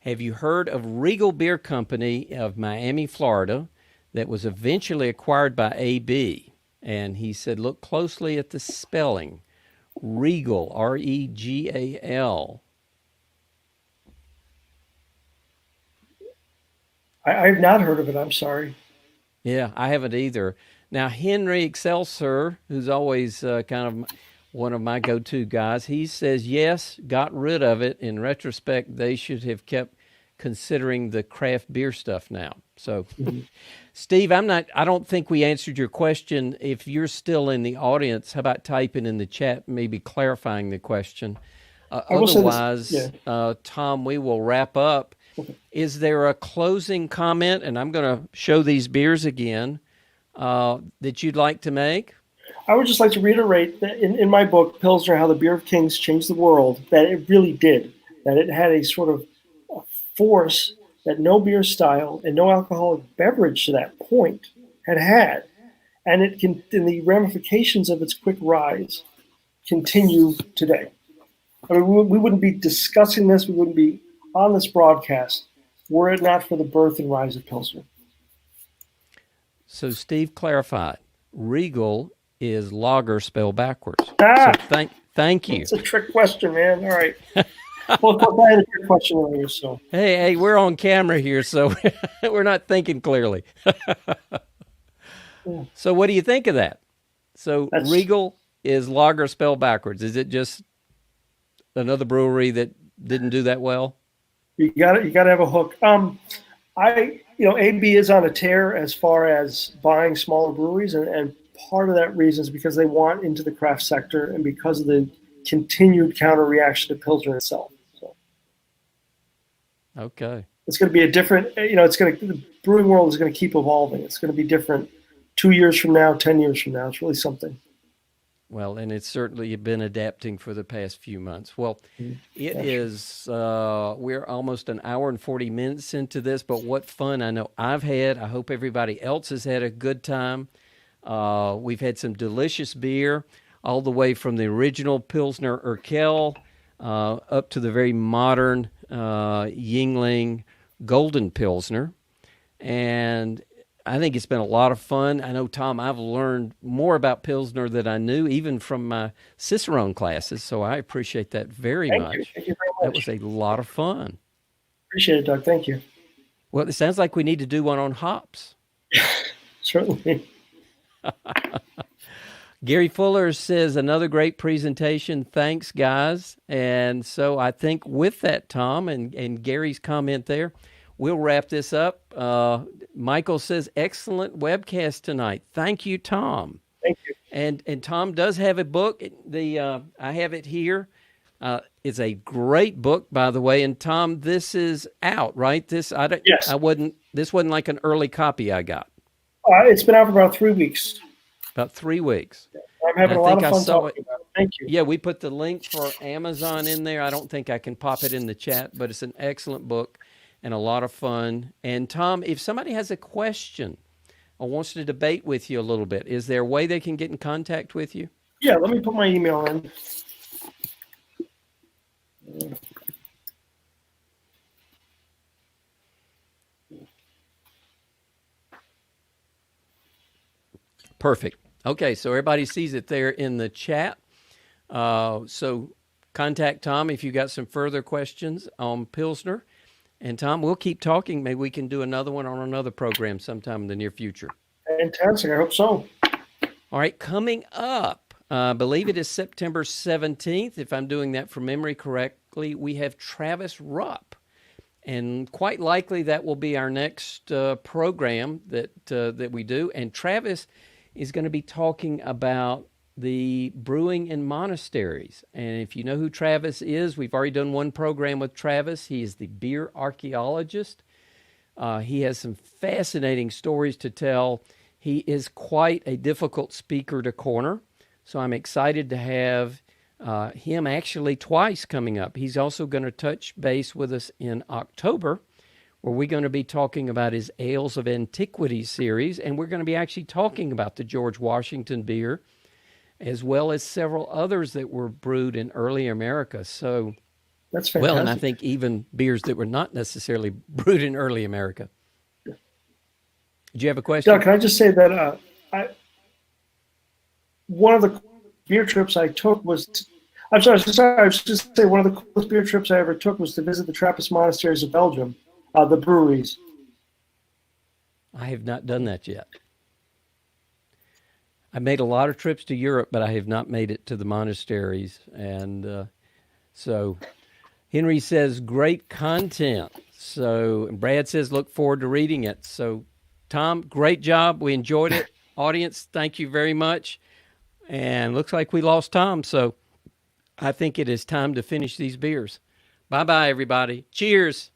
have you heard of Regal Beer Company of Miami, Florida, that was eventually acquired by AB? And he said, look closely at the spelling. Regal, R-E-G-A-L. I've not heard of it. I'm sorry. Yeah, I haven't either. Now, Henry Excelsior, who's always kind of one of my go-to guys, he says, yes, got rid of it. In retrospect, they should have kept considering the craft beer stuff now. So, Steve, I don't think we answered your question. If you're still in the audience, how about typing in the chat, maybe clarifying the question? Otherwise, Tom, we will wrap up. Is there a closing comment? And I'm going to show these beers again that you'd like to make? I would just like to reiterate that in my book, Pilsner, How the Beer of Kings Changed the World, that it really did. That it had a sort of force that no beer style and no alcoholic beverage to that point had. And in the ramifications of its quick rise continue today. I mean, we wouldn't be discussing this, we wouldn't be on this broadcast were it not for the birth and rise of Pilsner. So Steve clarified, Regal is lager spelled backwards. So thank you. It's a trick question, man. All right. Well, I had a trick question earlier, so. Hey, we're on camera here, so we're not thinking clearly. So what do you think of that? So Regal is lager spelled backwards. Is it just another brewery that didn't do that well? You got to have a hook. AB is on a tear as far as buying smaller breweries, and part of that reason is because they want into the craft sector and because of the continued counter reaction to Pilsner itself. So, okay, it's going to be a different. The brewing world is going to keep evolving. It's going to be different 2 years from now, 10 years from now. It's really something. Well, and it's certainly been adapting for the past few months. Well, it is, we're almost an hour and 40 minutes into this, but what fun I know I've had. I hope everybody else has had a good time. We've had some delicious beer, all the way from the original Pilsner Urquell up to the very modern Yuengling Golden Pilsner. And I think it's been a lot of fun. I know, Tom, I've learned more about Pilsner than I knew, even from my Cicerone classes, so I appreciate that very much. Thank you very much. That was a lot of fun. Appreciate it, Doug. Thank you. Well, it sounds like we need to do one on hops. Certainly. Gary Fuller says, another great presentation. Thanks, guys. And so I think with that, Tom, and Gary's comment there, we'll wrap this up. Michael says, excellent webcast tonight. Thank you, Tom. Thank you. And Tom does have a book. I have it here. It's a great book, by the way. And Tom, this is out, right? Yes. This wasn't like an early copy I got. It's been out for about 3 weeks. About 3 weeks. I'm having a lot of fun talking about it. Thank you. Yeah, we put the link for Amazon in there. I don't think I can pop it in the chat, but it's an excellent book and a lot of fun. And Tom, if somebody has a question or wants to debate with you a little bit, is there a way they can get in contact with you? Yeah, let me put my email in. Perfect. Okay, so everybody sees it there in the chat. So contact Tom if you got some further questions on Pilsner. And Tom, we'll keep talking. Maybe we can do another one on another program sometime in the near future. Fantastic. I hope so. All right, coming up, I believe it is September 17th, if I'm doing that from memory correctly, we have Travis Rupp. And quite likely that will be our next program that we do. And Travis is going to be talking about the brewing in monasteries. And if you know who Travis is, we've already done one program with Travis. He is the beer archaeologist. He has some fascinating stories to tell. He is quite a difficult speaker to corner. So I'm excited to have him actually twice coming up. He's also going to touch base with us in October, where we're going to be talking about his Ales of Antiquity series, and we're going to be actually talking about the George Washington beer, as well as several others that were brewed in early America. So, that's fantastic. Well, and I think even beers that were not necessarily brewed in early America. Did you have a question? Doug, can I just say that one of the beer trips I took was, I was just say one of the coolest beer trips I ever took was to visit the Trappist monasteries of Belgium, the breweries. I have not done that yet. I made a lot of trips to Europe, but I have not made it to the monasteries. And so Henry says, great content. So Brad says, look forward to reading it. So Tom, great job. We enjoyed it. Audience, thank you very much. And looks like we lost Tom. So I think it is time to finish these beers. Bye-bye, everybody. Cheers.